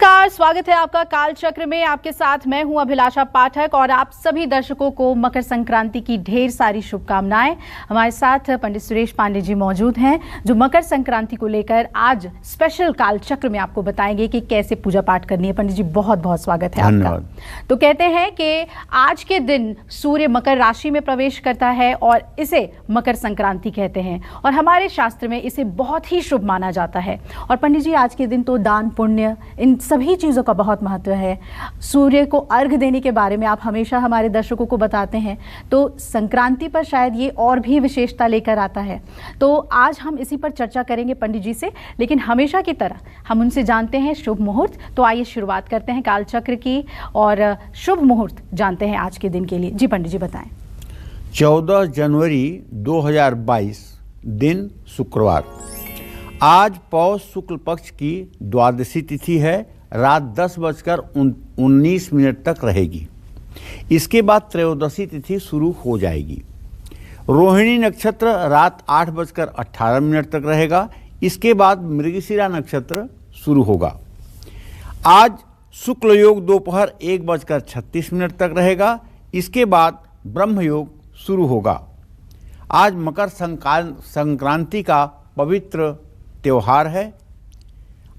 नमस्कार, स्वागत है आपका काल चक्र में। आपके साथ मैं हूं अभिलाषा पाठक और आप सभी दर्शकों को मकर संक्रांति की ढेर सारी शुभकामनाएं। हमारे साथ पंडित सुरेश पांडे जी मौजूद हैं जो मकर संक्रांति को लेकर आज स्पेशल काल चक्र में आपको बताएंगे कि कैसे पूजा पाठ करनी है। पंडित जी बहुत बहुत स्वागत है आपका। तो कहते हैं कि आज के दिन सूर्य मकर राशि में प्रवेश करता है और इसे मकर संक्रांति कहते हैं और हमारे शास्त्र में इसे बहुत ही शुभ माना जाता है। और पंडित जी आज के दिन तो दान पुण्य इन सभी चीज़ों का बहुत महत्व है। सूर्य को अर्घ देने के बारे में आप हमेशा हमारे दर्शकों को बताते हैं, तो संक्रांति पर शायद ये और भी विशेषता लेकर आता है। तो आज हम इसी पर चर्चा करेंगे पंडित जी से, लेकिन हमेशा की तरह हम उनसे जानते हैं शुभ मुहूर्त। तो आइए शुरुआत करते हैं कालचक्र की और शुभ मुहूर्त जानते हैं आज के दिन के लिए। जी पंडित जी बताएं। 14 जनवरी 2022 दिन शुक्रवार। आज पौष शुक्ल पक्ष की द्वादशी तिथि है, रात 10:19 तक रहेगी। इसके बाद त्रयोदशी तिथि शुरू हो जाएगी। रोहिणी नक्षत्र रात 8:18 तक रहेगा। इसके बाद मृगशिरा नक्षत्र शुरू होगा। आज शुक्ल योग दोपहर 1:36 तक रहेगा। इसके बाद ब्रह्म योग शुरू होगा। आज मकर संक्रांति का पवित्र त्योहार है।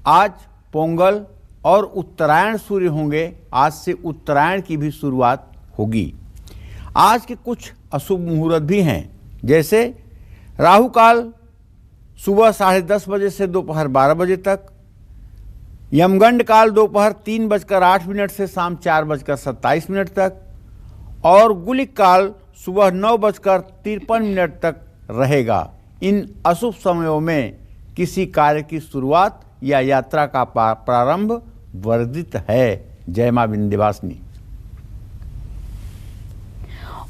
आज पोंगल और उत्तरायण सूर्य होंगे। आज से उत्तरायण की भी शुरुआत होगी। आज के कुछ अशुभ मुहूर्त भी हैं, जैसे राहु काल सुबह 10:30 बजे से दोपहर 12 बजे तक, यमगंड काल दोपहर 3:08 से शाम 4:27 तक और गुलिक काल सुबह 9:53 तक रहेगा। इन अशुभ समयों में किसी कार्य की शुरुआत या यात्रा का प्रारंभ वर्जित है। जय मां विंध्यवासिनी।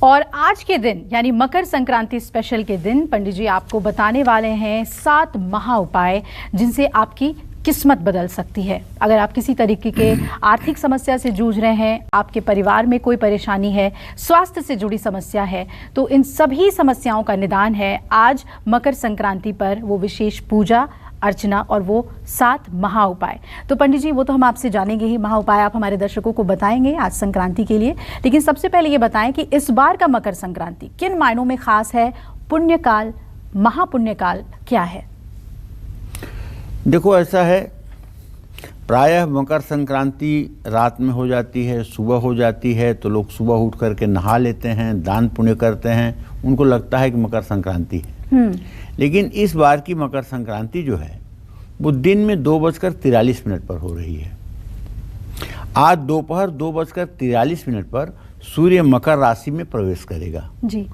और आज के दिन यानी मकर संक्रांति स्पेशल के दिन पंडित जी आपको बताने वाले हैं 7 महा उपाय जिनसे आपकी किस्मत बदल सकती है। अगर आप किसी तरीके के आर्थिक समस्या से जूझ रहे हैं, आपके परिवार में कोई परेशानी है, स्वास्थ्य से जुड़ी समस्या है, तो इन सभी समस्याओं का निदान है आज मकर संक्रांति पर वो विशेष पूजा अर्चना और वो 7 महा उपाय। तो पंडित जी वो तो हम आपसे जानेंगे ही, महा उपाय आप हमारे दर्शकों को बताएंगे आज संक्रांति के लिए, लेकिन सबसे पहले ये बताएं कि इस बार का मकर संक्रांति किन मायनों में खास है? पुण्यकाल, महापुण्यकाल क्या है? देखो ऐसा है, प्रायः मकर संक्रांति रात में हो जाती है, सुबह हो जाती है, तो लोग सुबह उठ करके नहा लेते हैं, दान पुण्य करते हैं, उनको लगता है कि मकर संक्रांति है। लेकिन इस बार की मकर संक्रांति जो है वो दिन में 2:43 पर हो रही है। आज दोपहर 2:43 पर सूर्य मकर राशि में प्रवेश करेगा। जी।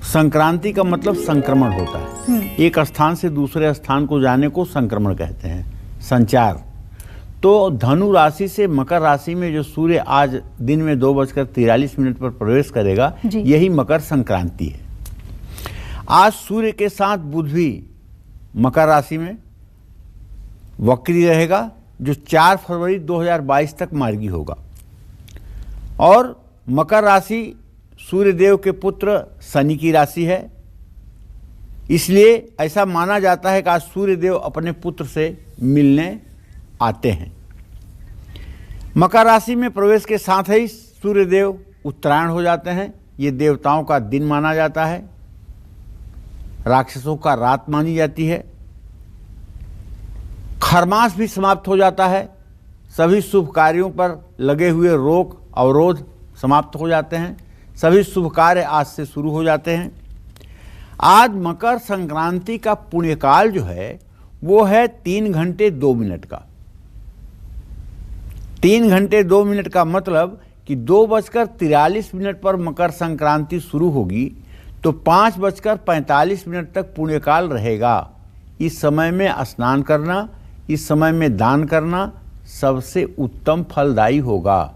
संक्रांति का मतलब संक्रमण होता है। एक स्थान से दूसरे स्थान को जाने को संक्रमण कहते हैं, संचार। तो धनु राशि से मकर राशि में जो सूर्य आज दिन में 2:43 पर प्रवेश करेगा, यही मकर संक्रांति है। आज सूर्य के साथ बुध भी मकर राशि में वक्री रहेगा, जो 4 फरवरी 2022 तक मार्गी होगा। और मकर राशि सूर्यदेव के पुत्र शनि की राशि है, इसलिए ऐसा माना जाता है कि आज सूर्यदेव अपने पुत्र से मिलने आते हैं। मकर राशि में प्रवेश के साथ ही सूर्यदेव उत्तरायण हो जाते हैं। ये देवताओं का दिन माना जाता है, राक्षसों का रात मानी जाती है। खरमास भी समाप्त हो जाता है। सभी शुभ कार्यों पर लगे हुए रोक अवरोध समाप्त हो जाते हैं। सभी शुभ कार्य आज से शुरू हो जाते हैं। आज मकर संक्रांति का पुण्यकाल जो है वो है 3 घंटे 2 मिनट का। 3 घंटे 2 मिनट का मतलब कि 2:43 पर मकर संक्रांति शुरू होगी तो 5:45 तक पुण्यकाल रहेगा। इस समय में स्नान करना, इस समय में दान करना सबसे उत्तम फलदायी होगा।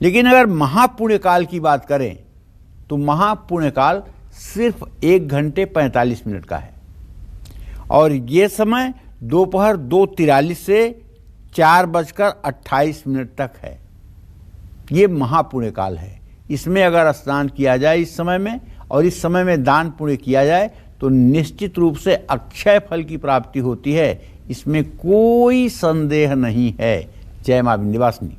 लेकिन अगर महापुण्यकाल की बात करें तो महापुण्यकाल सिर्फ 1 घंटे 45 मिनट का है और ये समय दोपहर 2:43 से 4:28 तक है। ये महापुण्यकाल है। इसमें अगर स्नान किया जाए इस समय में और इस समय में दान पुण्य किया जाए तो निश्चित रूप से अक्षय फल की प्राप्ति होती है। इसमें कोई संदेह नहीं है। जय मां विंध्यवासिनी।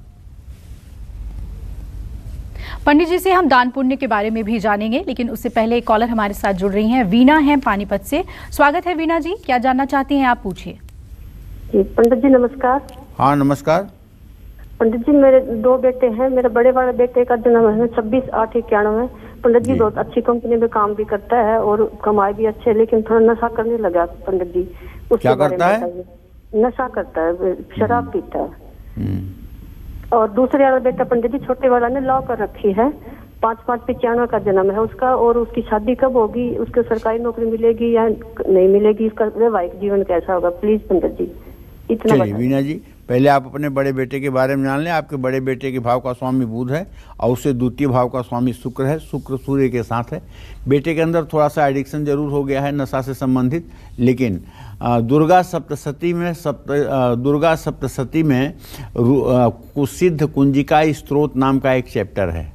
पंडित जी से हम दान पुण्य के बारे में भी जानेंगे, लेकिन उससे पहले एक कॉलर हमारे साथ जुड़ रही हैं। वीणा है पानीपत से। स्वागत है वीणा जी, क्या जानना चाहती हैं आप, पूछिए। पंडित जी नमस्कार। हाँ नमस्कार। पंडित जी मेरे 2 बेटे हैं। मेरे बड़े वाले बेटे का जन्म है 26/8/91। पंडित जी बहुत अच्छी कंपनी में काम भी करता है और कमाई भी अच्छे है, लेकिन थोड़ा नशा करने लगा पंडित जी। क्या करता है? नशा करता है, शराब पीता है। और दूसरे वाला बेटा पंडित जी छोटे वाला ने लॉ कर रखी है। 5/5/95 का जन्म है उसका। और उसकी शादी कब होगी, उसको सरकारी नौकरी मिलेगी या नहीं मिलेगी, इसका वैवाहिक जीवन कैसा होगा, प्लीज पंडित जी इतना चलिए वीणा जी, पहले आप अपने बड़े बेटे के बारे में जान लें। आपके बड़े बेटे के भाव का स्वामी बुध है और उससे द्वितीय भाव का स्वामी शुक्र है। शुक्र सूर्य के साथ है। बेटे के अंदर थोड़ा सा एडिक्शन जरूर हो गया है नशा से संबंधित, लेकिन दुर्गा सप्तशती में कुसिद्ध कुंजिका स्त्रोत नाम का एक चैप्टर है।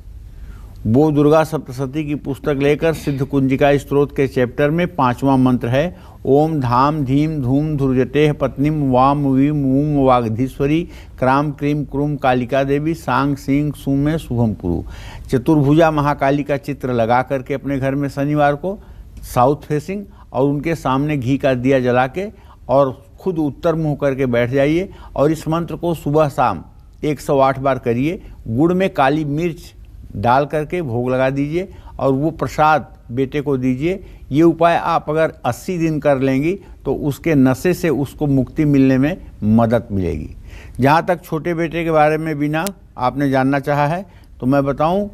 वो दुर्गा सप्तशती की पुस्तक लेकर सिद्ध कुंजिका स्त्रोत के चैप्टर में 5वां मंत्र है, ओम धाम धीम धूम धुर्जटेह पत्नीम वाम वीम ऊम वागधीश्वरी क्राम क्रीम क्रूम कालिका देवी सांग सिंह सुमे शुभम कुरु। चतुर्भुजा महाकाली का चित्र लगा करके अपने घर में शनिवार को साउथ फेसिंग और उनके सामने घी का दिया जला के और खुद उत्तर मुंह करके बैठ जाइए और इस मंत्र को सुबह शाम 108 बार करिए। गुड़ में काली मिर्च डाल करके भोग लगा दीजिए और वो प्रसाद बेटे को दीजिए। ये उपाय आप अगर 80 दिन कर लेंगी तो उसके नशे से उसको मुक्ति मिलने में मदद मिलेगी। जहाँ तक छोटे बेटे के बारे में बिना आपने जानना चाहा है तो मैं बताऊं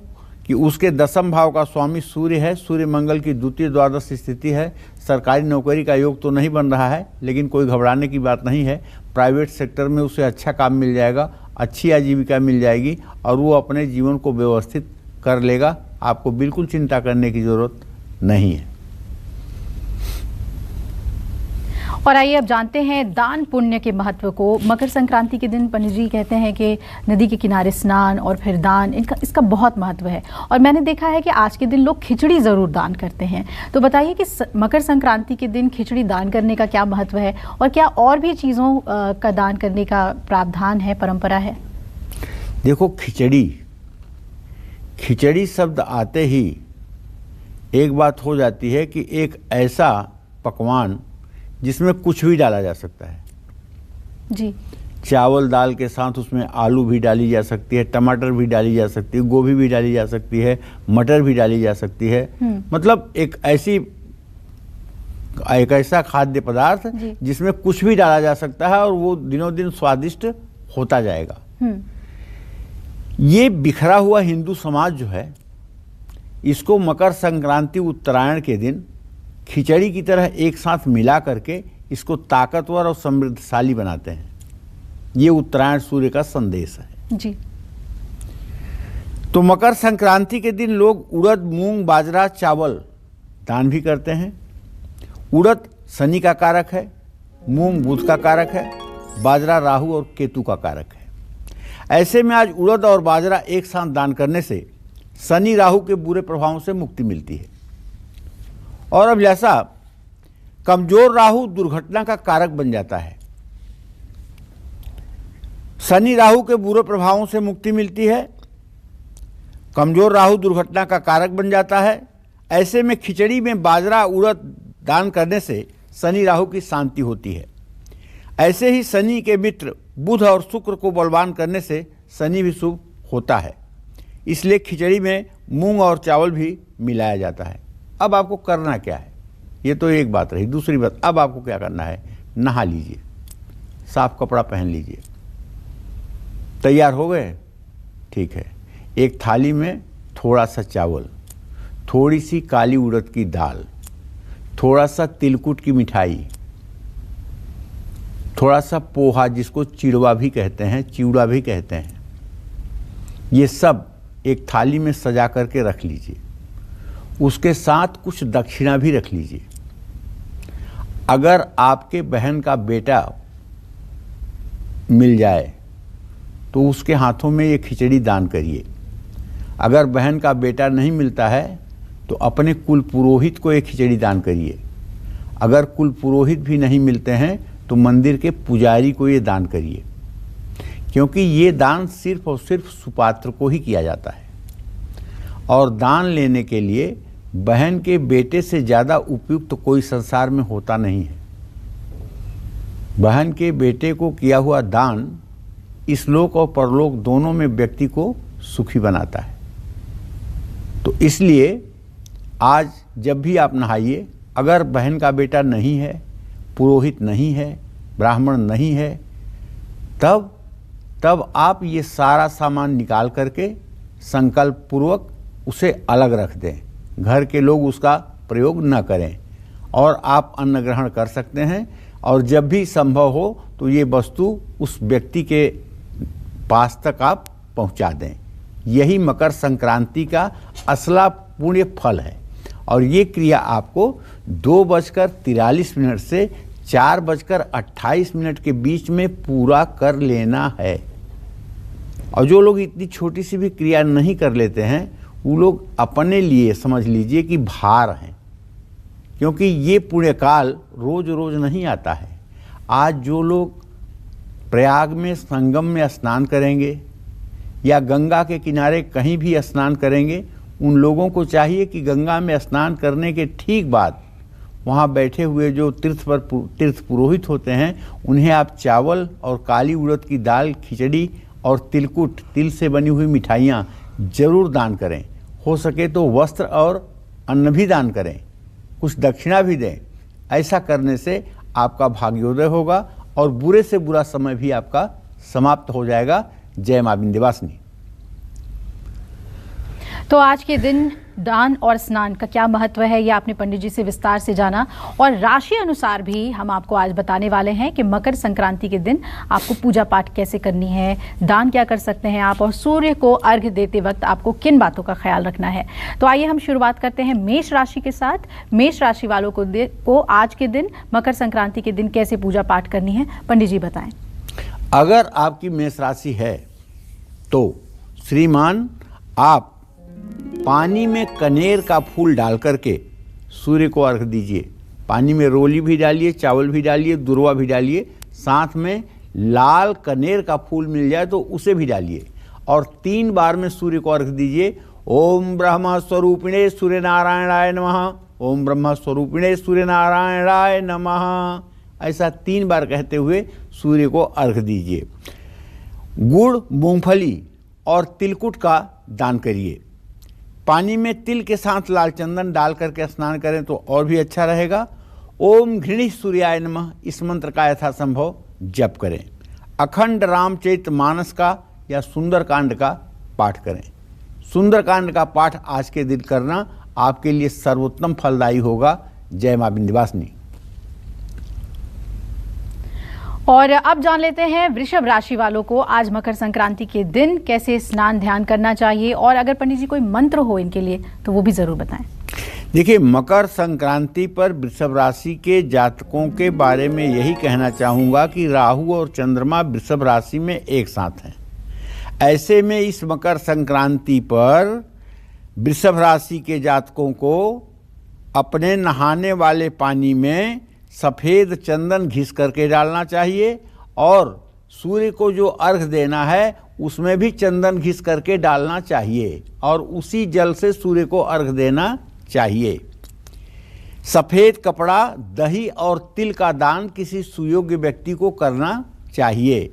कि उसके 10वें भाव का स्वामी सूर्य है। सूर्य मंगल की द्वितीय द्वादश स्थिति है। सरकारी नौकरी का योग तो नहीं बन रहा है, लेकिन कोई घबराने की बात नहीं है। प्राइवेट सेक्टर में उसे अच्छा काम मिल जाएगा, अच्छी आजीविका मिल जाएगी और वो अपने जीवन को व्यवस्थित कर लेगा। आपको बिल्कुल चिंता करने की जरूरत नहीं है। और आइए अब जानते हैं दान पुण्य के महत्व को। मकर संक्रांति के दिन पंडित जी कहते हैं कि नदी के किनारे स्नान और फिर दान, इसका बहुत महत्व है। और मैंने देखा है कि आज के दिन लोग खिचड़ी ज़रूर दान करते हैं। तो बताइए कि मकर संक्रांति के दिन खिचड़ी दान करने का क्या महत्व है और क्या और भी चीज़ों का दान करने का प्रावधान है, परंपरा है? देखो, खिचड़ी शब्द आते ही एक बात हो जाती है कि एक ऐसा पकवान जिसमें कुछ भी डाला जा सकता है जी। चावल दाल के साथ उसमें आलू भी डाली जा सकती है, टमाटर भी डाली जा सकती है, गोभी भी डाली जा सकती है, मटर भी डाली जा सकती है। मतलब एक ऐसा खाद्य पदार्थ जिसमें कुछ भी डाला जा सकता है और वो दिनों दिन स्वादिष्ट होता जाएगा। ये बिखरा हुआ हिंदू समाज जो है, इसको मकर संक्रांति उत्तरायण के दिन खिचड़ी की तरह एक साथ मिला करके इसको ताकतवर और समृद्धशाली बनाते हैं। ये उत्तरायण सूर्य का संदेश है जी। तो मकर संक्रांति के दिन लोग उड़द, मूंग, बाजरा, चावल दान भी करते हैं। उड़द शनि का कारक है, मूंग बुध का कारक है, बाजरा राहु और केतु का कारक है। ऐसे में आज उड़द और बाजरा एक साथ दान करने से शनि राहु के बुरे प्रभावों से मुक्ति मिलती है। और अब जैसा कमजोर राहु दुर्घटना का कारक बन जाता है, शनि राहु के बुरे प्रभावों से मुक्ति मिलती है, कमजोर राहु दुर्घटना का कारक बन जाता है। ऐसे में खिचड़ी में बाजरा उड़द दान करने से शनि राहु की शांति होती है। ऐसे ही शनि के मित्र बुध और शुक्र को बलवान करने से शनि भी शुभ होता है। इसलिए खिचड़ी में मूंग और चावल भी मिलाया जाता है। अब आपको करना क्या है, ये तो एक बात रही। दूसरी बात, अब आपको क्या करना है, नहा लीजिए, साफ कपड़ा पहन लीजिए। तैयार हो गए? ठीक है। एक थाली में थोड़ा सा चावल, थोड़ी सी काली उड़द की दाल, थोड़ा सा तिलकुट की मिठाई, थोड़ा सा पोहा जिसको चिड़वा भी कहते हैं, चिवड़ा भी कहते हैं, ये सब एक थाली में सजा करके रख लीजिए। उसके साथ कुछ दक्षिणा भी रख लीजिए। अगर आपके बहन का बेटा मिल जाए तो उसके हाथों में ये खिचड़ी दान करिए। अगर बहन का बेटा नहीं मिलता है तो अपने कुल पुरोहित को ये खिचड़ी दान करिए। अगर कुल पुरोहित भी नहीं मिलते हैं तो मंदिर के पुजारी को ये दान करिए। क्योंकि ये दान सिर्फ और सिर्फ सुपात्र को ही किया जाता है और दान लेने के लिए बहन के बेटे से ज़्यादा उपयुक्त कोई संसार में होता नहीं है। बहन के बेटे को किया हुआ दान इस लोक और परलोक दोनों में व्यक्ति को सुखी बनाता है। तो इसलिए आज जब भी आप नहाइए, अगर बहन का बेटा नहीं है, पुरोहित नहीं है, ब्राह्मण नहीं है, तब आप ये सारा सामान निकाल करके संकल्प पूर्वक उसे अलग रख दें। घर के लोग उसका प्रयोग न करें और आप अन्न ग्रहण कर सकते हैं। और जब भी संभव हो तो ये वस्तु उस व्यक्ति के पास तक आप पहुंचा दें। यही मकर संक्रांति का असला पुण्य फल है। और ये क्रिया आपको 2:43 से 4:28 के बीच में पूरा कर लेना है। और जो लोग इतनी छोटी सी भी क्रिया नहीं कर लेते हैं, वो लोग अपने लिए समझ लीजिए कि भार हैं, क्योंकि ये पुण्यकाल रोज रोज नहीं आता है। आज जो लोग प्रयाग में संगम में स्नान करेंगे या गंगा के किनारे कहीं भी स्नान करेंगे, उन लोगों को चाहिए कि गंगा में स्नान करने के ठीक बाद वहाँ बैठे हुए जो तीर्थ पुरोहित होते हैं, उन्हें आप चावल और काली उड़द की दाल, खिचड़ी और तिलकुट, तिल से बनी हुई मिठाइयाँ जरूर दान करें। हो सके तो वस्त्र और अन्न भी दान करें, कुछ दक्षिणा भी दें। ऐसा करने से आपका भाग्योदय होगा और बुरे से बुरा समय भी आपका समाप्त हो जाएगा। जय मां विंध्यवासिनी। तो आज के दिन दान और स्नान का क्या महत्व है, ये आपने पंडित जी से विस्तार से जाना। और राशि अनुसार भी हम आपको आज बताने वाले हैं कि मकर संक्रांति के दिन आपको पूजा पाठ कैसे करनी है, दान क्या कर सकते हैं आप, और सूर्य को अर्घ्य देते वक्त आपको किन बातों का ख्याल रखना है। तो आइए हम शुरुआत करते हैं मेष राशि के साथ। मेष राशि वालों को आज के दिन, मकर संक्रांति के दिन कैसे पूजा पाठ करनी है, पंडित जी बताएं। अगर आपकी मेष राशि है तो श्रीमान, आप पानी में कनेर का फूल डाल करके सूर्य को अर्घ दीजिए। पानी में रोली भी डालिए, चावल भी डालिए, दुर्वा भी डालिए, साथ में लाल कनेर का फूल मिल जाए तो उसे भी डालिए और 3 बार में सूर्य को अर्घ दीजिए। ओम ब्रह्म स्वरूपिणे सूर्य नारायणाय नमः, ओम ब्रह्म स्वरूपिणे सूर्य नारायणाय नमः, ऐसा 3 बार कहते हुए सूर्य को अर्घ दीजिए। गुड़, मूंगफली और तिलकुट का दान करिए। पानी में तिल के साथ लाल चंदन डाल करके स्नान करें तो और भी अच्छा रहेगा। ओम घृणी सूर्याय नमः, इस मंत्र का यथासंभव जप करें। अखंड रामचरित मानस का या सुंदरकांड का पाठ करें। सुंदरकांड का पाठ आज के दिन करना आपके लिए सर्वोत्तम फलदायी होगा। जय मां विंध्यवासिनी। और अब जान लेते हैं वृषभ राशि वालों को आज मकर संक्रांति के दिन कैसे स्नान ध्यान करना चाहिए, और अगर पंडित जी कोई मंत्र हो इनके लिए तो वो भी जरूर बताएं। देखिए, मकर संक्रांति पर वृषभ राशि के जातकों के बारे में यही कहना चाहूँगा कि राहु और चंद्रमा वृषभ राशि में एक साथ हैं। ऐसे में इस मकर संक्रांति पर वृषभ राशि के जातकों को अपने नहाने वाले पानी में सफ़ेद चंदन घिस करके डालना चाहिए और सूर्य को जो अर्घ देना है उसमें भी चंदन घिस करके डालना चाहिए और उसी जल से सूर्य को अर्घ देना चाहिए। सफ़ेद कपड़ा, दही और तिल का दान किसी सुयोग्य व्यक्ति को करना चाहिए।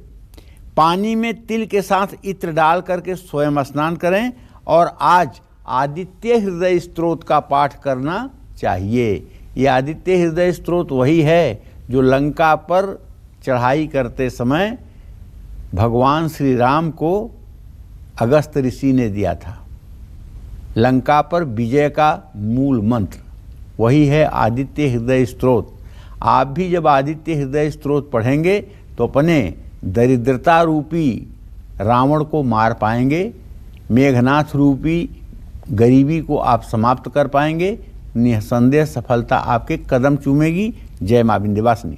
पानी में तिल के साथ इत्र डाल करके स्वयं स्नान करें और आज आदित्य हृदय स्तोत्र का पाठ करना चाहिए। ये आदित्य हृदय स्तोत्र वही है जो लंका पर चढ़ाई करते समय भगवान श्री राम को अगस्त ऋषि ने दिया था। लंका पर विजय का मूल मंत्र वही है आदित्य हृदय स्तोत्र। आप भी जब आदित्य हृदय स्तोत्र पढ़ेंगे तो अपने दरिद्रता रूपी रावण को मार पाएंगे, मेघनाथ रूपी गरीबी को आप समाप्त कर पाएंगे। निसंदेह सफलता आपके कदम चूमेगी। जय मां विंध्यवासिनी।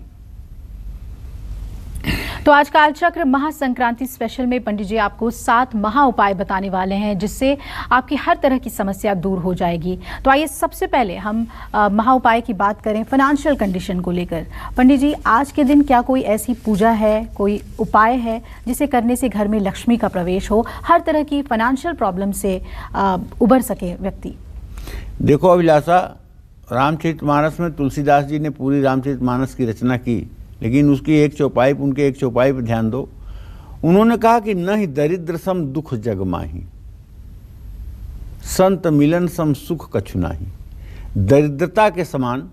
तो आज कालचक्र महासंक्रांति स्पेशल में पंडित जी आपको 7 महा उपाय बताने वाले हैं जिससे आपकी हर तरह की समस्या दूर हो जाएगी। तो आइए सबसे पहले हम महा उपाय की बात करें फाइनेंशियल कंडीशन को लेकर। पंडित जी, आज के दिन क्या कोई ऐसी पूजा है, कोई उपाय है जिसे करने से घर में लक्ष्मी का प्रवेश हो, हर तरह की फाइनेंशियल प्रॉब्लम से उबर सके व्यक्ति? देखो अभिलाषा, रामचरितमानस में तुलसीदास जी ने पूरी रामचरितमानस की रचना की, लेकिन उसकी उनके एक चौपाई पर ध्यान दो। उन्होंने कहा कि न ही दरिद्र सम दुख जग माही, संत मिलन सम सुख कछु नाही। दरिद्रता के समान,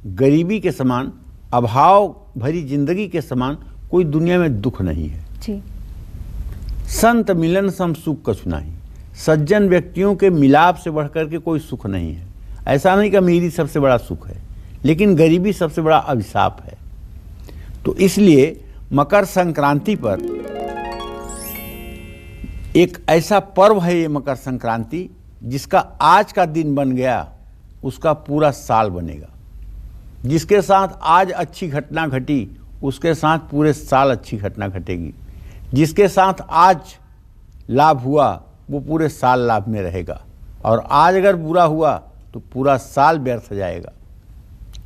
गरीबी के समान, अभाव भरी जिंदगी के समान कोई दुनिया में दुख नहीं है जी। संत मिलन सम सुख कछु नाही। सज्जन व्यक्तियों के मिलाप से बढ़कर के कोई सुख नहीं है। ऐसा नहीं कि अमीरी सबसे बड़ा सुख है, लेकिन गरीबी सबसे बड़ा अभिशाप है। तो इसलिए मकर संक्रांति पर एक ऐसा पर्व है ये मकर संक्रांति, जिसका आज का दिन बन गया उसका पूरा साल बनेगा। जिसके साथ आज अच्छी घटना घटी उसके साथ पूरे साल अच्छी घटना घटेगी। जिसके साथ आज लाभ हुआ वो पूरे साल लाभ में रहेगा, और आज अगर बुरा हुआ तो पूरा साल व्यर्थ जाएगा।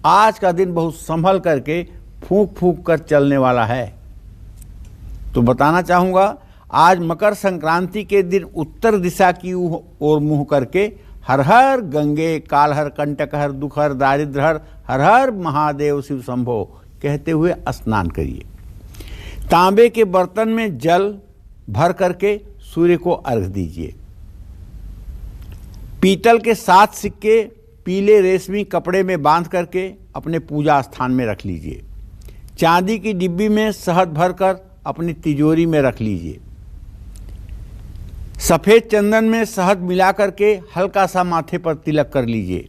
आज का दिन बहुत संभल करके फूंक फूंक कर चलने वाला है। तो बताना चाहूँगा, आज मकर संक्रांति के दिन उत्तर दिशा की ओर मुँह करके हर हर गंगे कालहर कंटकहर दुखहर दारिद्रहर हर हर महादेव शिव शंभो कहते हुए स्नान करिए। तांबे के बर्तन में जल भर करके सूर्य को अर्घ दीजिए। पीतल के 7 सिक्के पीले रेशमी कपड़े में बांध करके अपने पूजा स्थान में रख लीजिए। चांदी की डिब्बी में शहद भरकर अपनी तिजोरी में रख लीजिए। सफ़ेद चंदन में शहद मिला करके हल्का सा माथे पर तिलक कर लीजिए।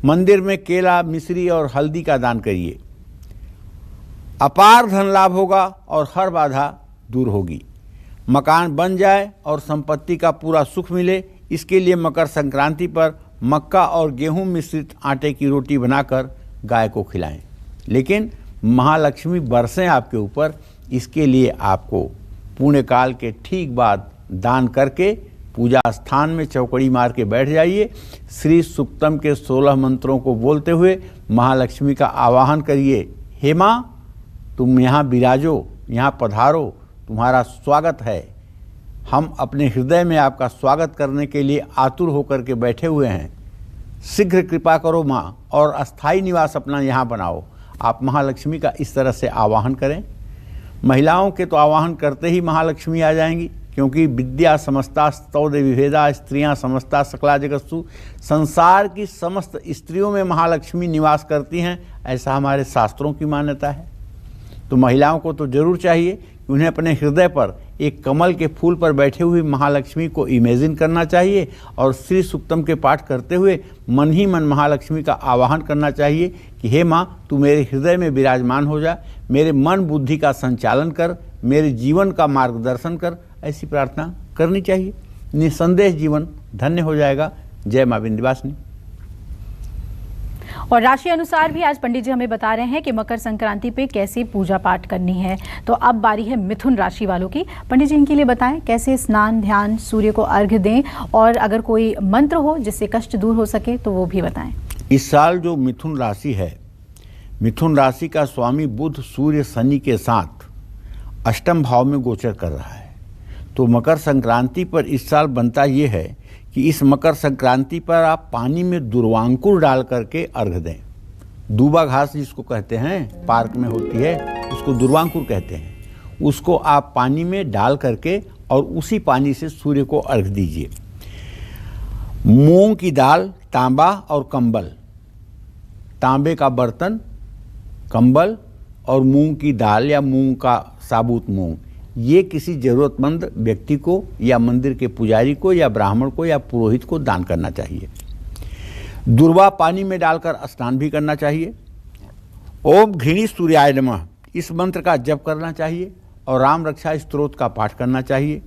मंदिर में केला, मिश्री और हल्दी का दान करिए। अपार धन लाभ होगा और हर बाधा दूर होगी। मकान बन जाए और संपत्ति का पूरा सुख मिले, इसके लिए मकर संक्रांति पर मक्का और गेहूं मिश्रित आटे की रोटी बनाकर गाय को खिलाएं। लेकिन महालक्ष्मी बरसें आपके ऊपर, इसके लिए आपको पुण्यकाल के ठीक बाद दान करके पूजा स्थान में चौकड़ी मार के बैठ जाइए। श्री सुक्तम के 16 मंत्रों को बोलते हुए महालक्ष्मी का आवाहन करिए। हे माँ, तुम यहाँ विराजो, यहाँ पधारो, तुम्हारा स्वागत है। हम अपने हृदय में आपका स्वागत करने के लिए आतुर होकर के बैठे हुए हैं। शीघ्र कृपा करो माँ, और अस्थायी निवास अपना यहाँ बनाओ। आप महालक्ष्मी का इस तरह से आवाहन करें। महिलाओं के तो आवाहन करते ही महालक्ष्मी आ जाएंगी, क्योंकि विद्या समस्ता स्तौ देवी भेदा स्त्रियाँ समस्ता सकला जगत्सु। संसार की समस्त स्त्रियों में महालक्ष्मी निवास करती हैं, ऐसा हमारे शास्त्रों की मान्यता है। तो महिलाओं को तो जरूर चाहिए कि उन्हें अपने हृदय पर एक कमल के फूल पर बैठे हुए महालक्ष्मी को इमेजिन करना चाहिए, और श्री सुक्तम के पाठ करते हुए मन ही मन महालक्ष्मी का आवाहन करना चाहिए कि हे माँ, तू मेरे हृदय में विराजमान हो जा, मेरे मन बुद्धि का संचालन कर, मेरे जीवन का मार्गदर्शन कर। ऐसी प्रार्थना करनी चाहिए। निसंदेह जीवन धन्य हो जाएगा। जय माँ विंध्यवासिनी। और राशि अनुसार भी आज पंडित जी हमें बता रहे हैं कि मकर संक्रांति पे कैसे पूजा पाठ करनी है। तो अब बारी है मिथुन राशि वालों की। पंडित जी इनके लिए बताएं कैसे स्नान, ध्यान, सूर्य को अर्घ्य दें, और अगर कोई मंत्र हो जिससे कष्ट दूर हो सके तो वो भी बताएं। इस साल जो मिथुन राशि है, मिथुन राशि का स्वामी बुध सूर्य शनि के साथ अष्टम भाव में गोचर कर रहा है। तो मकर संक्रांति पर इस साल बनता ये है कि इस मकर संक्रांति पर आप पानी में दुर्वांकुर डाल करके अर्घ दें। दूबा घास जिसको कहते हैं, पार्क में होती है, उसको दुर्वांकुर कहते हैं। उसको आप पानी में डाल करके और उसी पानी से सूर्य को अर्घ दीजिए। मूंग की दाल, तांबा और कंबल, तांबे का बर्तन, कंबल और मूंग की दाल या मूंग का साबुत मूंग, ये किसी ज़रूरतमंद व्यक्ति को या मंदिर के पुजारी को या ब्राह्मण को या पुरोहित को दान करना चाहिए। दुर्वा पानी में डालकर स्नान भी करना चाहिए। ओम घृणी सूर्याय नमः इस मंत्र का जप करना चाहिए, और राम रक्षा स्तोत्र का पाठ करना चाहिए।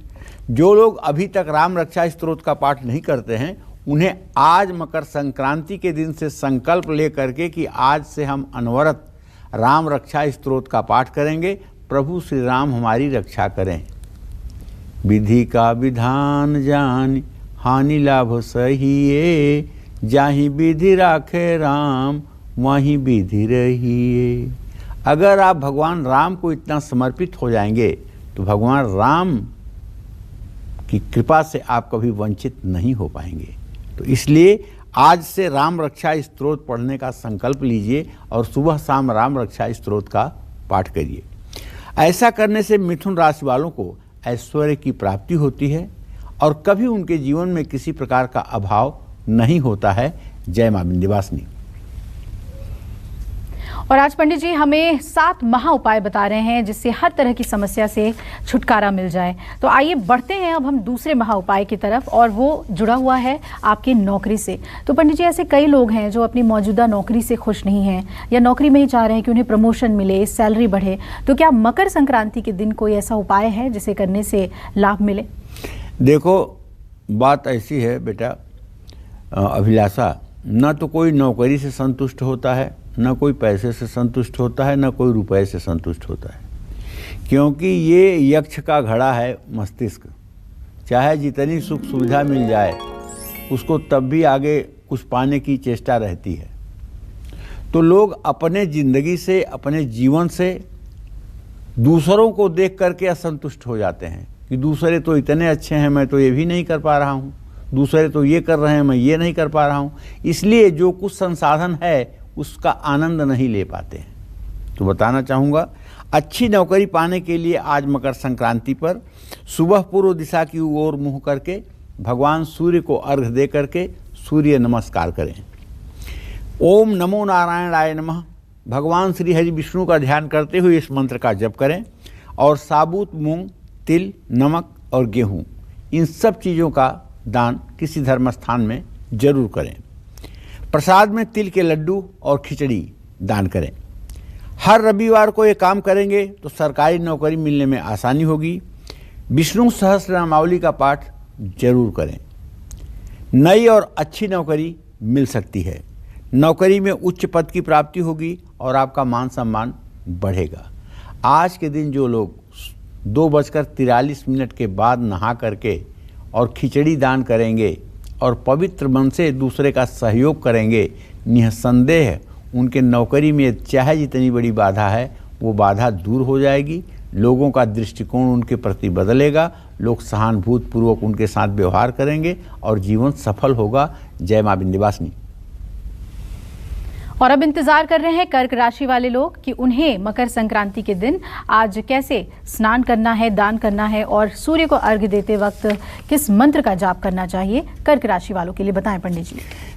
जो लोग अभी तक राम रक्षा स्तोत्र का पाठ नहीं करते हैं, उन्हें आज मकर संक्रांति के दिन से संकल्प ले करके कि आज से हम अनवरत राम रक्षा स्तोत्र का पाठ करेंगे। प्रभु श्री राम हमारी रक्षा करें। विधि का विधान जान हानि लाभ सहिए, जाहि विधि राखे राम वहीं विधि रहिए। अगर आप भगवान राम को इतना समर्पित हो जाएंगे तो भगवान राम की कृपा से आप कभी वंचित नहीं हो पाएंगे। तो इसलिए आज से राम रक्षा स्तोत्र पढ़ने का संकल्प लीजिए और सुबह शाम राम रक्षा स्तोत्र का पाठ करिए। ऐसा करने से मिथुन राशि वालों को ऐश्वर्य की प्राप्ति होती है और कभी उनके जीवन में किसी प्रकार का अभाव नहीं होता है। जय मां विंध्यवासिनी। और आज पंडित जी हमें 7 महा उपाय बता रहे हैं जिससे हर तरह की समस्या से छुटकारा मिल जाए। तो आइए बढ़ते हैं अब हम दूसरे महा उपाय की तरफ, और वो जुड़ा हुआ है आपकी नौकरी से। तो पंडित जी ऐसे कई लोग हैं जो अपनी मौजूदा नौकरी से खुश नहीं हैं या नौकरी में ही चाह रहे हैं कि उन्हें प्रमोशन मिले, सैलरी बढ़े। तो क्या मकर संक्रांति के दिन कोई ऐसा उपाय है जिसे करने से लाभ मिले? देखो, बात ऐसी है बेटा अभिलाषा, न तो कोई नौकरी से संतुष्ट होता है, न कोई पैसे से संतुष्ट होता है, न कोई रुपए से संतुष्ट होता है, क्योंकि ये यक्ष का घड़ा है मस्तिष्क। चाहे जितनी सुख सुविधा मिल जाए उसको तब भी आगे कुछ पाने की चेष्टा रहती है। तो लोग अपने ज़िंदगी से, अपने जीवन से दूसरों को देख करके असंतुष्ट हो जाते हैं कि दूसरे तो इतने अच्छे हैं, मैं तो ये भी नहीं कर पा रहा हूँ, दूसरे तो ये कर रहे हैं, मैं ये नहीं कर पा रहा हूँ। इसलिए जो कुछ संसाधन है उसका आनंद नहीं ले पाते हैं। तो बताना चाहूँगा, अच्छी नौकरी पाने के लिए आज मकर संक्रांति पर सुबह पूर्व दिशा की ओर मुँह करके भगवान सूर्य को अर्घ्य दे करके सूर्य नमस्कार करें। ओम नमो नारायणाय नमः भगवान श्री हरि विष्णु का ध्यान करते हुए इस मंत्र का जप करें और साबुत मूंग, तिल, नमक और गेहूँ इन सब चीज़ों का दान किसी धर्म स्थान में जरूर करें। प्रसाद में तिल के लड्डू और खिचड़ी दान करें। हर रविवार को ये काम करेंगे तो सरकारी नौकरी मिलने में आसानी होगी। विष्णु सहस्रनामावली का पाठ जरूर करें। नई और अच्छी नौकरी मिल सकती है। नौकरी में उच्च पद की प्राप्ति होगी और आपका मान सम्मान बढ़ेगा। आज के दिन जो लोग 2:43 के बाद नहा करके और खिचड़ी दान करेंगे और पवित्र मन से दूसरे का सहयोग करेंगे, निसंदेह उनके नौकरी में चाहे जितनी बड़ी बाधा है वो बाधा दूर हो जाएगी। लोगों का दृष्टिकोण उनके प्रति बदलेगा, लोग सहानुभूतिपूर्वक उनके साथ व्यवहार करेंगे और जीवन सफल होगा। जय मां विंध्यवासिनी। और अब इंतजार कर रहे हैं कर्क राशि वाले लोग कि उन्हें मकर संक्रांति के दिन आज कैसे स्नान करना है, दान करना है और सूर्य को अर्घ्य देते वक्त किस मंत्र का जाप करना चाहिए। कर्क राशि वालों के लिए बताएं पंडित जी।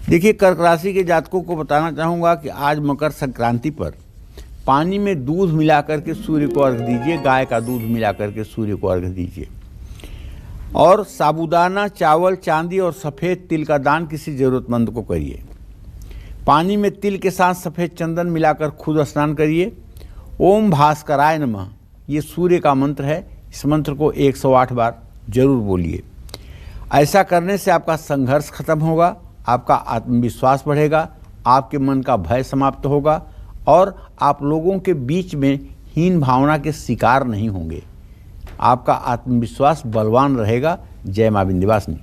देखिए, कर्क राशि के जातकों को बताना चाहूँगा कि आज मकर संक्रांति पर पानी में दूध मिला करके सूर्य को अर्घ्य दीजिए। गाय का दूध मिला करके सूर्य को अर्घ्य दीजिए और साबूदाना, चावल, चांदी और सफ़ेद तिल का दान किसी ज़रूरतमंद को करिए। पानी में तिल के साथ सफ़ेद चंदन मिलाकर खुद स्नान करिए। ओम भास्कराय नमः ये सूर्य का मंत्र है। इस मंत्र को 108 बार जरूर बोलिए। ऐसा करने से आपका संघर्ष खत्म होगा, आपका आत्मविश्वास बढ़ेगा, आपके मन का भय समाप्त होगा और आप लोगों के बीच में हीन भावना के शिकार नहीं होंगे। आपका आत्मविश्वास बलवान रहेगा। जय मां विंध्यवासिनी।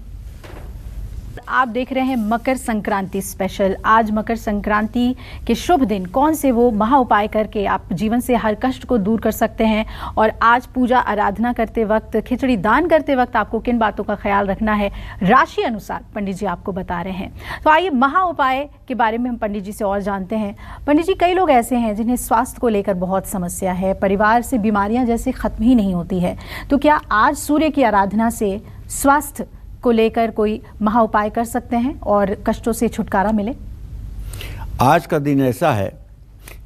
आप देख रहे हैं मकर संक्रांति स्पेशल। आज मकर संक्रांति के शुभ दिन कौन से वो महा उपाय करके आप जीवन से हर कष्ट को दूर कर सकते हैं और आज पूजा आराधना करते वक्त, खिचड़ी दान करते वक्त आपको किन बातों का ख्याल रखना है, राशि अनुसार पंडित जी आपको बता रहे हैं। तो आइए महा उपाय के बारे में हम पंडित जी से और जानते हैं। पंडित जी, कई लोग ऐसे हैं जिन्हें स्वास्थ्य को लेकर बहुत समस्या है, परिवार से बीमारियां जैसे खत्म ही नहीं होती है। तो क्या आज सूर्य की आराधना से स्वास्थ्य को लेकर कोई महा उपाय कर सकते हैं और कष्टों से छुटकारा मिले? आज का दिन ऐसा है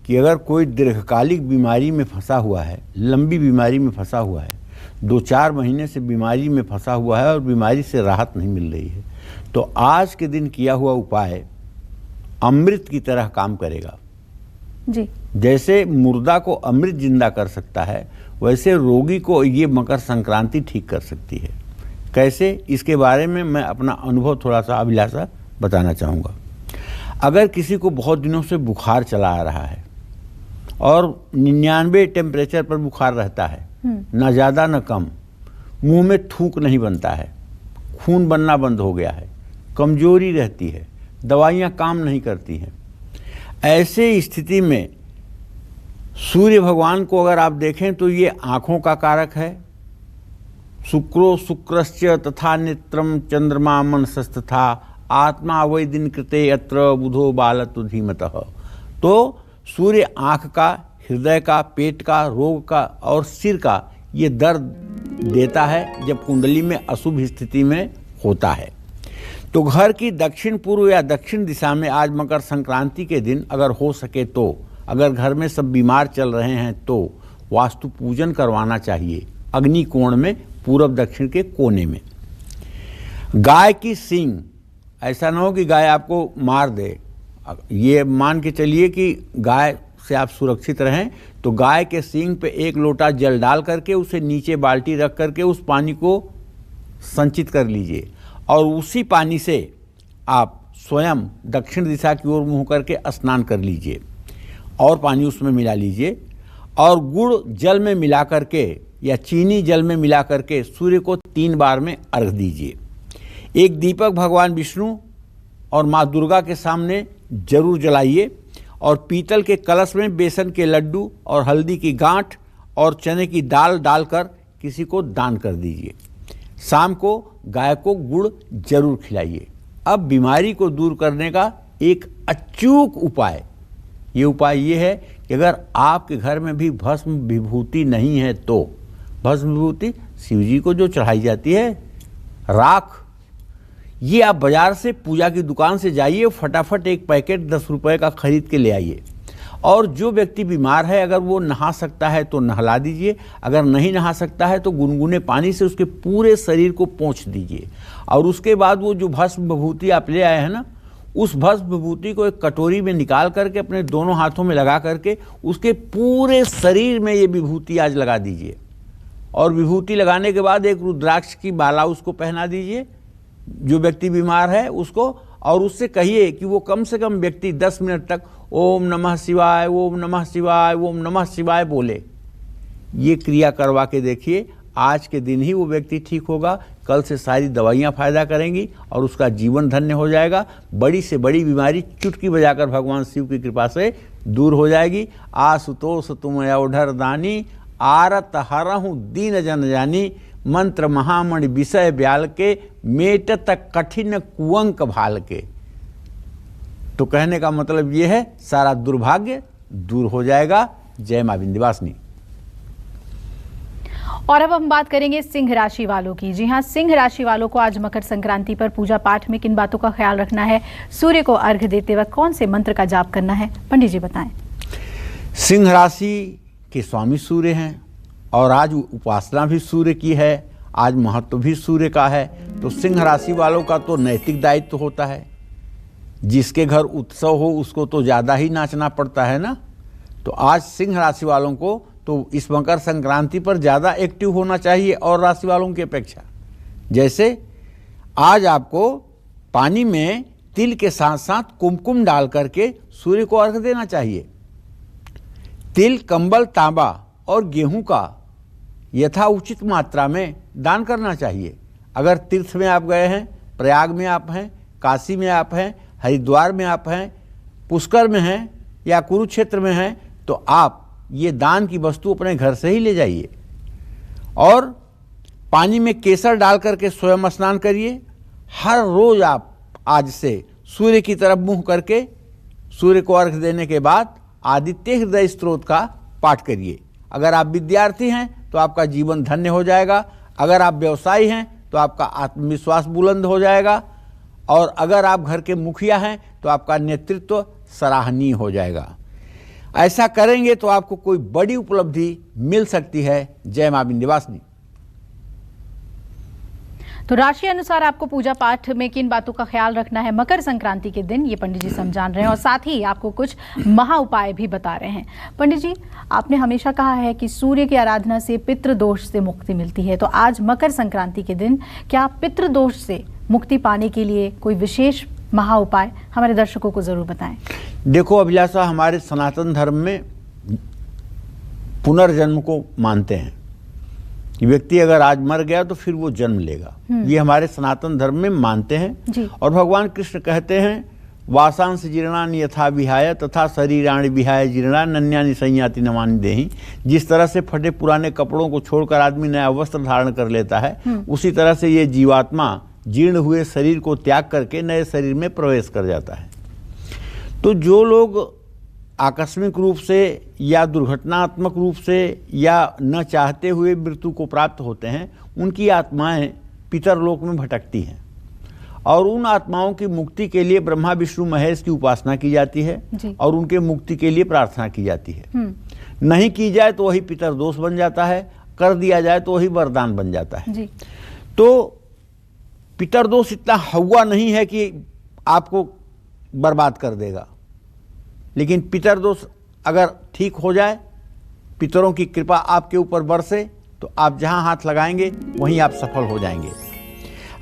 कि अगर कोई दीर्घकालिक बीमारी में फंसा हुआ है, लंबी बीमारी में फंसा हुआ है, 2-4 महीने से बीमारी में फंसा हुआ है और बीमारी से राहत नहीं मिल रही है, तो आज के दिन किया हुआ उपाय अमृत की तरह काम करेगा जी। जैसे मुर्दा को अमृत जिंदा कर सकता है, वैसे रोगी को ये मकर संक्रांति ठीक कर सकती है। कैसे, इसके बारे में मैं अपना अनुभव थोड़ा सा अभिलाषा बताना चाहूँगा। अगर किसी को बहुत दिनों से बुखार चला आ रहा है और 99 टेम्परेचर पर बुखार रहता है, ना ज़्यादा न कम। मुंह में थूक नहीं बनता है, खून बनना बंद हो गया है, कमजोरी रहती है, दवाइयाँ काम नहीं करती हैं। ऐसे स्थिति में सूर्य भगवान को अगर आप देखें तो ये आँखों का कारक है। शुक्रो शुक्रश्च तथा नेत्रम चंद्रमा मनसस्तथा आत्मा वै दिन कृते अत्र बुधो बालतु धीमतः। तो सूर्य आँख का, हृदय का, पेट का, रोग का और सिर का ये दर्द देता है जब कुंडली में अशुभ स्थिति में होता है। तो घर की दक्षिण पूर्व या दक्षिण दिशा में आज मकर संक्रांति के दिन अगर हो सके तो, अगर घर में सब बीमार चल रहे हैं तो वास्तु पूजन करवाना चाहिए अग्नि कोण में, पूरब दक्षिण के कोने में। गाय की सींग, ऐसा ना हो कि गाय आपको मार दे, ये मान के चलिए कि गाय से आप सुरक्षित रहें। तो गाय के सींग पे 1 लोटा जल डाल करके उसे नीचे बाल्टी रख करके उस पानी को संचित कर लीजिए और उसी पानी से आप स्वयं दक्षिण दिशा की ओर मुँह करके स्नान कर लीजिए और पानी उसमें मिला लीजिए और गुड़ जल में मिला करके या चीनी जल में मिला करके सूर्य को 3 बार में अर्घ दीजिए। एक दीपक भगवान विष्णु और माँ दुर्गा के सामने जरूर जलाइए और पीतल के कलश में बेसन के लड्डू और हल्दी की गांठ और चने की दाल डालकर किसी को दान कर दीजिए। शाम को गाय को गुड़ जरूर खिलाइए। अब बीमारी को दूर करने का एक अचूक उपाय, ये उपाय ये है कि अगर आपके घर में भी भस्म विभूति नहीं है तो भस्म विभूति शिव जी को जो चढ़ाई जाती है, राख, ये आप बाजार से पूजा की दुकान से जाइए, फटाफट एक पैकेट 10 रुपए का खरीद के ले आइए। और जो व्यक्ति बीमार है अगर वो नहा सकता है तो नहला दीजिए, अगर नहीं नहा सकता है तो गुनगुने पानी से उसके पूरे शरीर को पोंछ दीजिए। और उसके बाद वो जो भस्म विभूति आप ले आए हैं ना, उस भस्म विभूति को एक कटोरी में निकाल करके अपने दोनों हाथों में लगा करके उसके पूरे शरीर में ये विभूति आज लगा दीजिए। और विभूति लगाने के बाद एक रुद्राक्ष की माला उसको पहना दीजिए जो व्यक्ति बीमार है उसको, और उससे कहिए कि वो कम से कम व्यक्ति 10 मिनट तक ओम नमः शिवाय, ओम नमः शिवाय, ओम नमः शिवाय बोले। ये क्रिया करवा के देखिए, आज के दिन ही वो व्यक्ति ठीक होगा। कल से सारी दवाइयाँ फायदा करेंगी और उसका जीवन धन्य हो जाएगा। बड़ी से बड़ी बीमारी चुटकी बजाकर भगवान शिव की कृपा से दूर हो जाएगी। आशुतोष तुम अवढर दानी, आरत हरहु दीन जन जानी, मंत्र महामणि विषय ब्याल के, मेटत कठिन कुअंक भाल के। तो कहने का मतलब ये है सारा दुर्भाग्य दूर हो जाएगा। जय मां विंध्यवासिनी। और अब हम बात करेंगे सिंह राशि वालों की। जी हाँ, सिंह राशि वालों को आज मकर संक्रांति पर पूजा पाठ में किन बातों का ख्याल रखना है, सूर्य को अर्घ देते वक्त कौन से मंत्र का जाप करना है, पंडित जी बताएं। सिंह राशि के स्वामी सूर्य हैं और आज उपासना भी सूर्य की है, आज महत्व भी सूर्य का है। तो सिंह राशि वालों का तो नैतिक दायित्व होता है। जिसके घर उत्सव हो उसको तो ज़्यादा ही नाचना पड़ता है ना। तो आज सिंह राशि वालों को तो इस मकर संक्रांति पर ज़्यादा एक्टिव होना चाहिए और राशि वालों की अपेक्षा। जैसे आज आपको पानी में तिल के साथ साथ कुमकुम डाल करके सूर्य को अर्घ देना चाहिए। तिल, कंबल, तांबा और गेहूं का यथा उचित मात्रा में दान करना चाहिए। अगर तीर्थ में आप गए हैं, प्रयाग में आप हैं, काशी में आप हैं, हरिद्वार में आप हैं, पुष्कर में हैं या कुरुक्षेत्र में हैं, तो आप ये दान की वस्तु अपने घर से ही ले जाइए। और पानी में केसर डाल करके स्वयं स्नान करिए। हर रोज आप आज से सूर्य की तरफ मुंह करके सूर्य को अर्घ देने के बाद आदित्य हृदय स्तोत्र का पाठ करिए। अगर आप विद्यार्थी हैं तो आपका जीवन धन्य हो जाएगा। अगर आप व्यवसायी हैं तो आपका आत्मविश्वास बुलंद हो जाएगा। और अगर आप घर के मुखिया हैं तो आपका नेतृत्व सराहनीय हो जाएगा। ऐसा करेंगे तो आपको कोई बड़ी उपलब्धि मिल सकती है। जय मां विंध्यवासिनी। तो राशि अनुसार आपको पूजा पाठ में किन बातों का ख्याल रखना है मकर संक्रांति के दिन, ये पंडित जी समझान रहे हैं और साथ ही आपको कुछ महा उपाय भी बता रहे हैं। पंडित जी, आपने हमेशा कहा है कि सूर्य की आराधना से पितृदोष से मुक्ति मिलती है, तो आज मकर संक्रांति के दिन क्या पितृदोष से मुक्ति पाने के लिए कोई विशेष महा उपाय हमारे दर्शकों को जरूर बताएं। देखो अभिलाषा, हमारे सनातन धर्म में पुनर्जन्म को मानते हैं कि व्यक्ति अगर आज मर गया तो फिर वो जन्म लेगा। ये हमारे सनातन धर्म में मानते हैं। और भगवान कृष्ण कहते हैं वासांस जीर्णानि यथा विहाय तथा शरीराणि विहाय जीर्णा नन्यानि संयाति नमानि देहि। जिस तरह से फटे पुराने कपड़ों को छोड़कर आदमी नया वस्त्र धारण कर लेता है, उसी तरह से ये जीवात्मा जीर्ण हुए शरीर को त्याग करके नए शरीर में प्रवेश कर जाता है। तो जो लोग आकस्मिक रूप से या दुर्घटनात्मक रूप से या न चाहते हुए मृत्यु को प्राप्त होते हैं, उनकी आत्माएं पितरलोक में भटकती हैं और उन आत्माओं की मुक्ति के लिए ब्रह्मा विष्णु महेश की उपासना की जाती है और उनके मुक्ति के लिए प्रार्थना की जाती है। नहीं की जाए तो वही पितर दोष बन जाता है, कर दिया जाए तो वही वरदान बन जाता है। तो पितर दोष इतना हवा नहीं है कि आपको बर्बाद कर देगा, लेकिन पितर दोष अगर ठीक हो जाए, पितरों की कृपा आपके ऊपर बरसे, तो आप जहां हाथ लगाएंगे वहीं आप सफल हो जाएंगे।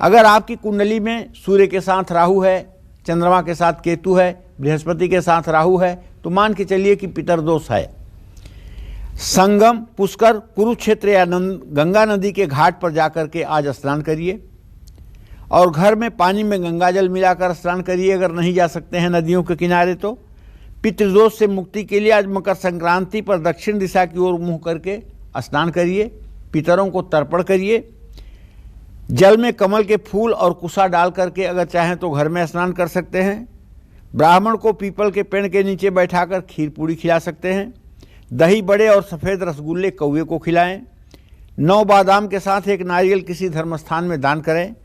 अगर आपकी कुंडली में सूर्य के साथ राहु है, चंद्रमा के साथ केतु है, बृहस्पति के साथ राहु है, तो मान के चलिए कि पितर दोष है। संगम, पुष्कर, कुरुक्षेत्र या गंगा नदी के घाट पर जाकर के आज स्नान करिए और घर में पानी में गंगा जल मिलाकर स्नान करिए। अगर नहीं जा सकते हैं नदियों के किनारे तो पितृदोष से मुक्ति के लिए आज मकर संक्रांति पर दक्षिण दिशा की ओर मुंह करके स्नान करिए, पितरों को तर्पण करिए। जल में कमल के फूल और कुसा डाल करके अगर चाहें तो घर में स्नान कर सकते हैं। ब्राह्मण को पीपल के पेड़ के नीचे बैठाकर खीर पूड़ी खिला सकते हैं। दही बड़े और सफ़ेद रसगुल्ले कौवे को खिलाएं। 9 बादाम के साथ एक नारियल किसी धर्मस्थान में दान करें।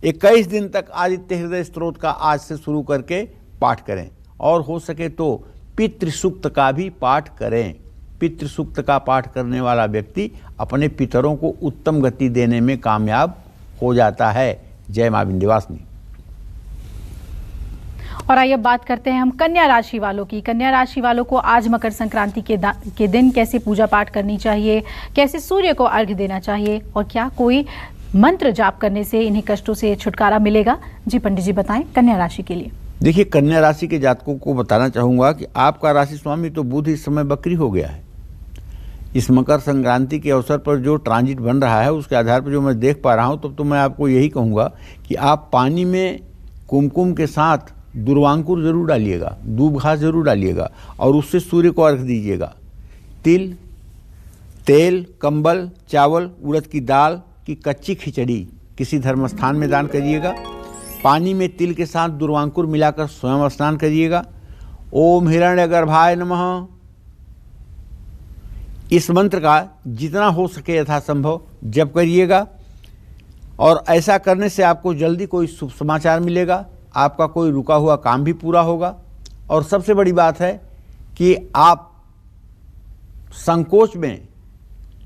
21 दिन तक आदित्य हृदय स्तोत्र का आज से शुरू करके पाठ करें और हो सके तो पितृसूक्त का भी पाठ करें। पितृसूक्त का पाठ करने वाला व्यक्ति अपने पितरों को उत्तम गति देने में कामयाब हो जाता है। जय मां विंध्यवासिनी। और आइए बात करते हैं हम कन्या राशि वालों की। कन्या राशि वालों को आज मकर संक्रांति के दिन कैसे पूजा पाठ करनी चाहिए, कैसे सूर्य को अर्घ्य देना चाहिए और क्या कोई मंत्र जाप करने से इन्हीं कष्टों से छुटकारा मिलेगा? जी पंडित जी बताएं कन्या राशि के लिए। देखिए, कन्या राशि के जातकों को बताना चाहूँगा कि आपका राशि स्वामी तो बुध इस समय बकरी हो गया है। इस मकर संक्रांति के अवसर पर जो ट्रांजिट बन रहा है उसके आधार पर जो मैं देख पा रहा हूँ, तब तो मैं आपको यही कहूँगा कि आप पानी में कुमकुम के साथ दुर्वांकुर जरूर डालिएगा, दूब घास जरूर डालिएगा और उससे सूर्य को अर्घ दीजिएगा। तिल, तेल, कंबल, चावल, उड़द की दाल की कच्ची खिचड़ी किसी धर्मस्थान में दान करिएगा। पानी में तिल के साथ दुर्वांकुर मिलाकर स्वयं स्नान करिएगा। ओम हिरण्यगर्भाय नमः, इस मंत्र का जितना हो सके यथासंभव जप करिएगा और ऐसा करने से आपको जल्दी कोई शुभ समाचार मिलेगा, आपका कोई रुका हुआ काम भी पूरा होगा। और सबसे बड़ी बात है कि आप संकोच में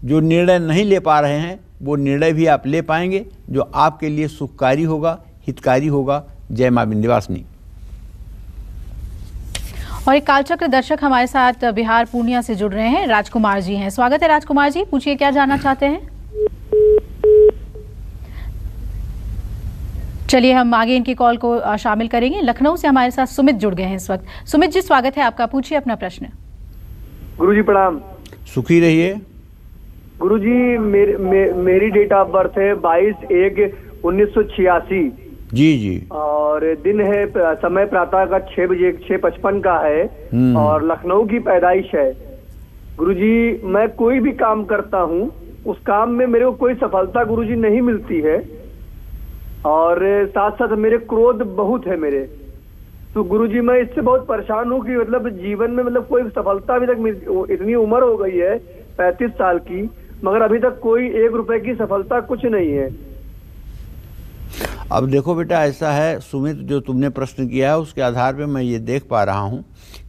जो निर्णय नहीं ले पा रहे हैं वो निर्णय भी आप ले पाएंगे, जो आपके लिए सुखकारी होगा, हितकारी होगा। जय मां विंध्यवासिनी। और एक कालचक्र दर्शक हमारे साथ बिहार पूर्णिया से जुड़ रहे हैं, राजकुमार जी हैं। स्वागत है राजकुमार जी, पूछिए क्या जानना चाहते हैं। चलिए हम आगे इनकी कॉल को शामिल करेंगे। लखनऊ से हमारे साथ सुमित जुड़ गए हैं इस वक्त। सुमित जी स्वागत है आपका, पूछिए अपना प्रश्न। गुरुजी प्रणाम। सुखी रहिए। गुरुजी मेरी डेट ऑफ बर्थ है 22/1/1986। जी जी। और दिन है, समय प्रातः का 6 बजे 6:55 का है और लखनऊ की पैदाइश है। गुरुजी मैं कोई भी काम करता हूँ उस काम में मेरे को कोई सफलता गुरुजी नहीं मिलती है और साथ साथ मेरे क्रोध बहुत है मेरे। तो गुरुजी मैं इससे बहुत परेशान हूँ कि मतलब जीवन में मतलब कोई सफलता अभी तक, इतनी उम्र हो गई है 35 साल की, मगर अभी तक कोई 1 रुपए की सफलता कुछ नहीं है। अब देखो बेटा, ऐसा है सुमित, जो तुमने प्रश्न किया है उसके आधार पे मैं ये देख पा रहा हूँ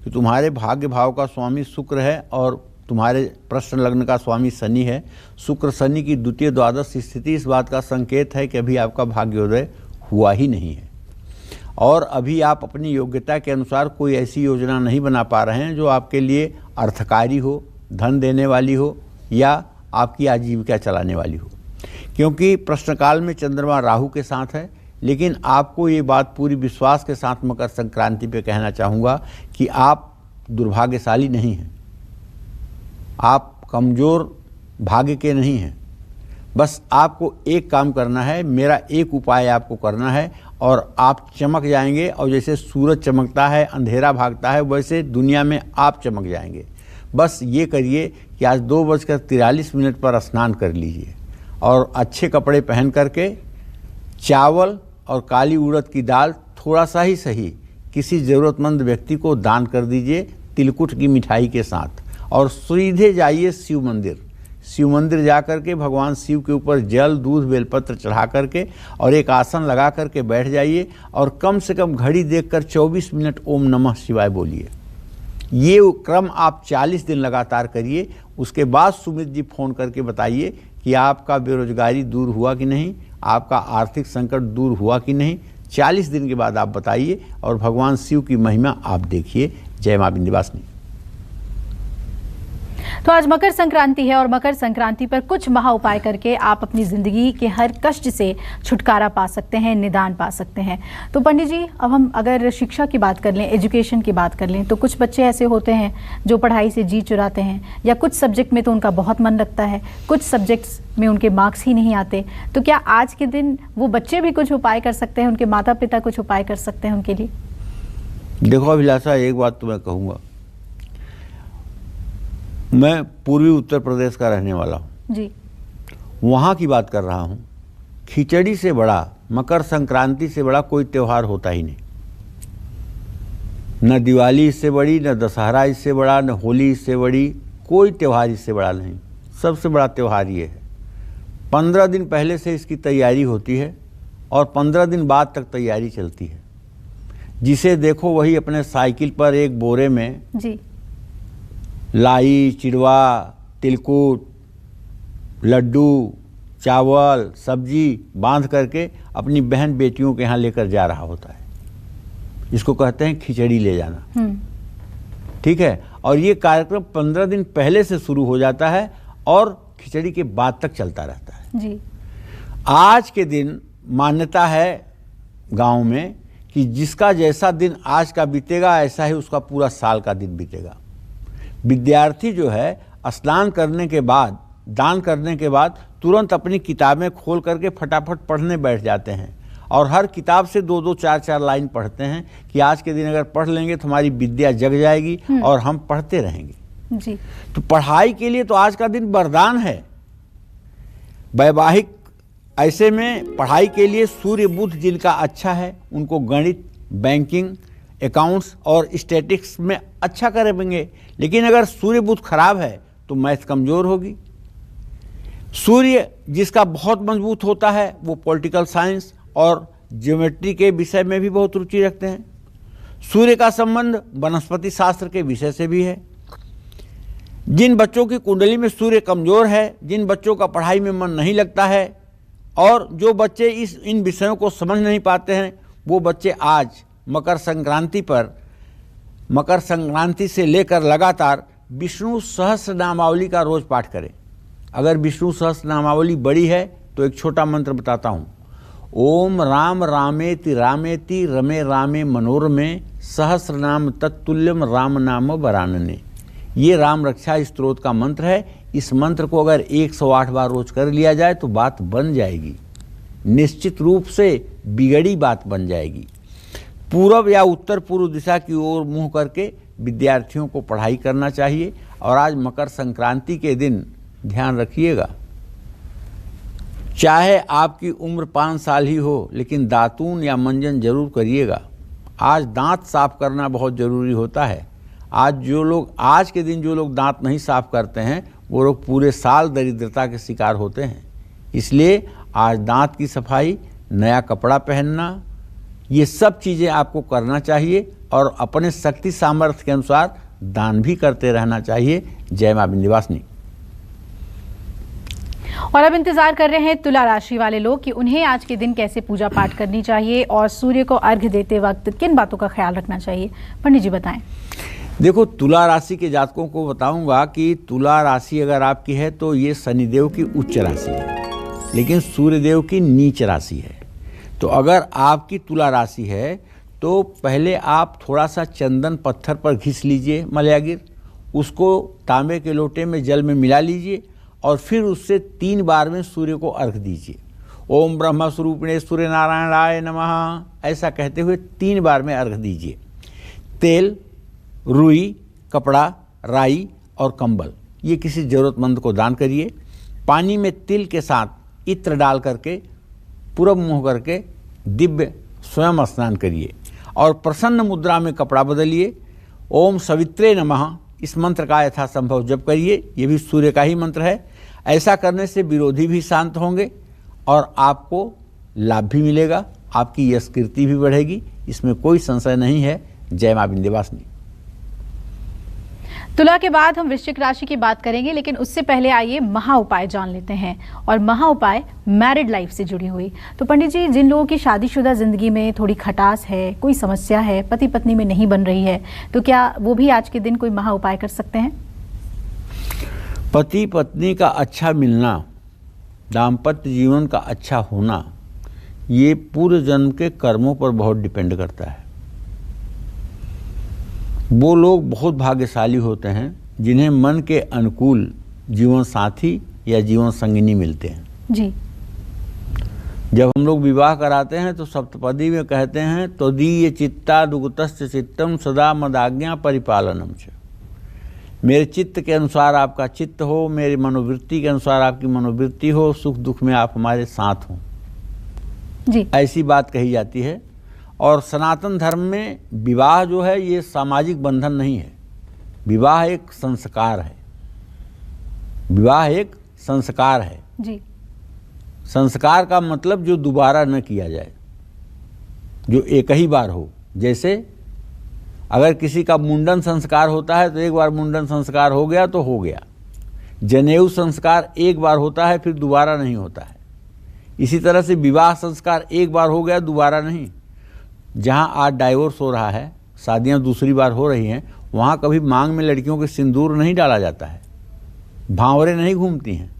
कि तुम्हारे भाग्य भाव का स्वामी शुक्र है और तुम्हारे प्रश्न लग्न का स्वामी शनि है। शुक्र शनि की द्वितीय द्वादश स्थिति इस बात का संकेत है कि अभी आपका भाग्योदय हुआ ही नहीं है और अभी आप अपनी योग्यता के अनुसार कोई ऐसी योजना नहीं बना पा रहे हैं जो आपके लिए अर्थकारी हो, धन देने वाली हो या आपकी आजीविका चलाने वाली हो। क्योंकि प्रश्नकाल में चंद्रमा राहु के साथ है, लेकिन आपको ये बात पूरी विश्वास के साथ मकर संक्रांति पे कहना चाहूँगा कि आप दुर्भाग्यशाली नहीं हैं। आप कमज़ोर भाग्य के नहीं हैं। बस आपको एक काम करना है, मेरा एक उपाय आपको करना है और आप चमक जाएंगे। और जैसे सूरज चमकता है, अंधेरा भागता है, वैसे दुनिया में आप चमक जाएंगे। बस ये करिए कि आज 2:43 पर स्नान कर लीजिए और अच्छे कपड़े पहन करके चावल और काली उड़द की दाल थोड़ा सा ही सही किसी ज़रूरतमंद व्यक्ति को दान कर दीजिए तिलकुट की मिठाई के साथ। और सीधे जाइए शिव मंदिर जा करके भगवान शिव के ऊपर जल, दूध, बेलपत्र चढ़ा करके और एक आसन लगा करके बैठ जाइए और कम से कम घड़ी देखकर 24 मिनट ओम नमः शिवाय बोलिए। ये क्रम आप 40 दिन लगातार करिए। उसके बाद सुमित जी फ़ोन करके बताइए कि आपका बेरोजगारी दूर हुआ कि नहीं, आपका आर्थिक संकट दूर हुआ कि नहीं। 40 दिन के बाद आप बताइए और भगवान शिव की महिमा आप देखिए। जय मां विंध्यवासिनी। तो आज मकर संक्रांति है और मकर संक्रांति पर कुछ महा उपाय करके आप अपनी जिंदगी के हर कष्ट से छुटकारा पा सकते हैं, निदान पा सकते हैं। तो पंडित जी, अब हम अगर शिक्षा की बात कर लें, एजुकेशन की बात कर लें, तो कुछ बच्चे ऐसे होते हैं जो पढ़ाई से जी चुराते हैं, या कुछ सब्जेक्ट में तो उनका बहुत मन लगता है, कुछ सब्जेक्ट्स में उनके मार्क्स ही नहीं आते। तो क्या आज के दिन वो बच्चे भी कुछ उपाय कर सकते हैं, उनके माता पिता कुछ उपाय कर सकते हैं उनके लिए? देखो अभिलाषा, एक बात तो मैं कहूँगा, मैं पूर्वी उत्तर प्रदेश का रहने वाला हूँ जी। वहाँ की बात कर रहा हूँ। खिचड़ी से बड़ा, मकर संक्रांति से बड़ा कोई त्यौहार होता ही नहीं। न दिवाली इससे बड़ी, न दशहरा इससे बड़ा, न होली इससे बड़ी, कोई त्यौहार इससे बड़ा नहीं। सबसे बड़ा त्यौहार ये है। 15 दिन पहले से इसकी तैयारी होती है और 15 दिन बाद तक तैयारी चलती है। जिसे देखो वही अपने साइकिल पर एक बोरे में जी लाई, चिड़वा, तिलकुट, लड्डू, चावल, सब्जी बांध करके अपनी बहन बेटियों के यहाँ लेकर जा रहा होता है। इसको कहते हैं खिचड़ी ले जाना। ठीक है। और ये कार्यक्रम 15 दिन पहले से शुरू हो जाता है और खिचड़ी के बाद तक चलता रहता है जी। आज के दिन मान्यता है गांव में कि जिसका जैसा दिन आज का बीतेगा, ऐसा ही उसका पूरा साल का दिन बीतेगा। विद्यार्थी जो है स्नान करने के बाद, दान करने के बाद तुरंत अपनी किताबें खोल करके फटाफट पढ़ने बैठ जाते हैं और हर किताब से 2-2, 4-4 लाइन पढ़ते हैं कि आज के दिन अगर पढ़ लेंगे तो हमारी विद्या जग जाएगी और हम पढ़ते रहेंगे जी। तो पढ़ाई के लिए तो आज का दिन वरदान है। वैवाहिक ऐसे में पढ़ाई के लिए सूर्य बुध जिनका अच्छा है, उनको गणित, बैंकिंग, अकाउंट्स और स्टैटिक्स में अच्छा करेंगे। लेकिन अगर सूर्य बुध खराब है तो मैथ कमज़ोर होगी। सूर्य जिसका बहुत मजबूत होता है वो पॉलिटिकल साइंस और ज्योमेट्री के विषय में भी बहुत रुचि रखते हैं। सूर्य का संबंध वनस्पति शास्त्र के विषय से भी है। जिन बच्चों की कुंडली में सूर्य कमज़ोर है, जिन बच्चों का पढ़ाई में मन नहीं लगता है और जो बच्चे इन विषयों को समझ नहीं पाते हैं, वो बच्चे आज मकर संक्रांति पर, मकर संक्रांति से लेकर लगातार विष्णु सहस्त्र नामावली का रोज पाठ करें। अगर विष्णु सहस्त्र नामावली बड़ी है तो एक छोटा मंत्र बताता हूँ। ओम राम रामेति रामेति रमे रामे मनोरमे सहस्र नाम तत्तुल्यम राम नाम वरानने। ये राम रक्षा स्तोत्र का मंत्र है। इस मंत्र को अगर 108 बार रोज कर लिया जाए तो बात बन जाएगी, निश्चित रूप से बिगड़ी बात बन जाएगी। पूर्व या उत्तर पूर्व दिशा की ओर मुंह करके विद्यार्थियों को पढ़ाई करना चाहिए। और आज मकर संक्रांति के दिन ध्यान रखिएगा, चाहे आपकी उम्र 5 साल ही हो, लेकिन दातून या मंजन जरूर करिएगा। आज दांत साफ करना बहुत ज़रूरी होता है। आज के दिन जो लोग दांत नहीं साफ करते हैं वो लोग पूरे साल दरिद्रता के शिकार होते हैं। इसलिए आज दांत की सफाई, नया कपड़ा पहनना, ये सब चीज़ें आपको करना चाहिए और अपने शक्ति सामर्थ्य के अनुसार दान भी करते रहना चाहिए। जय मां विंध्यवासिनी। और अब इंतजार कर रहे हैं तुला राशि वाले लोग कि उन्हें आज के दिन कैसे पूजा पाठ करनी चाहिए और सूर्य को अर्घ्य देते वक्त किन बातों का ख्याल रखना चाहिए। पंडित जी बताएं। देखो, तुला राशि के जातकों को बताऊंगा कि तुला राशि अगर आपकी है तो ये शनिदेव की उच्च राशि है, लेकिन सूर्यदेव की नीच राशि है। तो अगर आपकी तुला राशि है तो पहले आप थोड़ा सा चंदन पत्थर पर घिस लीजिए मलयागिर, उसको तांबे के लोटे में जल में मिला लीजिए और फिर उससे 3 बार में सूर्य को अर्घ दीजिए। ओम ब्रह्म स्वरूपिणे सूर्य नारायणाय नमः ऐसा कहते हुए 3 बार में अर्घ दीजिए। तेल, रुई, कपड़ा, राई और कंबल ये किसी ज़रूरतमंद को दान करिए। पानी में तिल के साथ इत्र डाल करके पूरब मुँह करके दिव्य स्वयं स्नान करिए और प्रसन्न मुद्रा में कपड़ा बदलिए। ओम सवित्रे नमः इस मंत्र का यथासंभव जप करिए, ये भी सूर्य का ही मंत्र है। ऐसा करने से विरोधी भी शांत होंगे और आपको लाभ भी मिलेगा, आपकी यश कीर्ति भी बढ़ेगी, इसमें कोई संशय नहीं है। जय मां विंध्यवासिनी। तुला के बाद हम वृश्चिक राशि की बात करेंगे, लेकिन उससे पहले आइए महा उपाय जान लेते हैं। और महा उपाय मैरिड लाइफ से जुड़ी हुई। तो पंडित जी, जिन लोगों की शादीशुदा जिंदगी में थोड़ी खटास है, कोई समस्या है, पति पत्नी में नहीं बन रही है, तो क्या वो भी आज के दिन कोई महा उपाय कर सकते हैं? पति पत्नी का अच्छा मिलना, दाम्पत्य जीवन का अच्छा होना, ये पूर्व जन्म के कर्मों पर बहुत डिपेंड करता है। वो लोग बहुत भाग्यशाली होते हैं जिन्हें मन के अनुकूल जीवन साथी या जीवन संगिनी मिलते हैं। जी। जब हम लोग विवाह कराते हैं तो सप्तपदी में कहते हैं तो दीय चित्ता दुगतस्य चित्तम सदा मदाज्ञा परिपालनम च। मेरे चित्त के अनुसार आपका चित्त हो, मेरी मनोवृत्ति के अनुसार आपकी मनोवृत्ति हो, सुख दुख में आप हमारे साथ हों, जी ऐसी बात कही जाती है। और सनातन धर्म में विवाह जो है ये सामाजिक बंधन नहीं है, विवाह एक संस्कार है। विवाह एक संस्कार है जी। संस्कार का मतलब जो दोबारा न किया जाए, जो एक ही बार हो। जैसे अगर किसी का मुंडन संस्कार होता है तो एक बार मुंडन संस्कार हो गया तो हो गया। जनेऊ संस्कार एक बार होता है फिर दोबारा नहीं होता है। इसी तरह से विवाह संस्कार एक बार हो गया दोबारा नहीं। जहाँ आज डाइवोर्स हो रहा है, शादियाँ दूसरी बार हो रही हैं, वहाँ कभी मांग में लड़कियों के सिंदूर नहीं डाला जाता है, भांवरें नहीं घूमती हैं।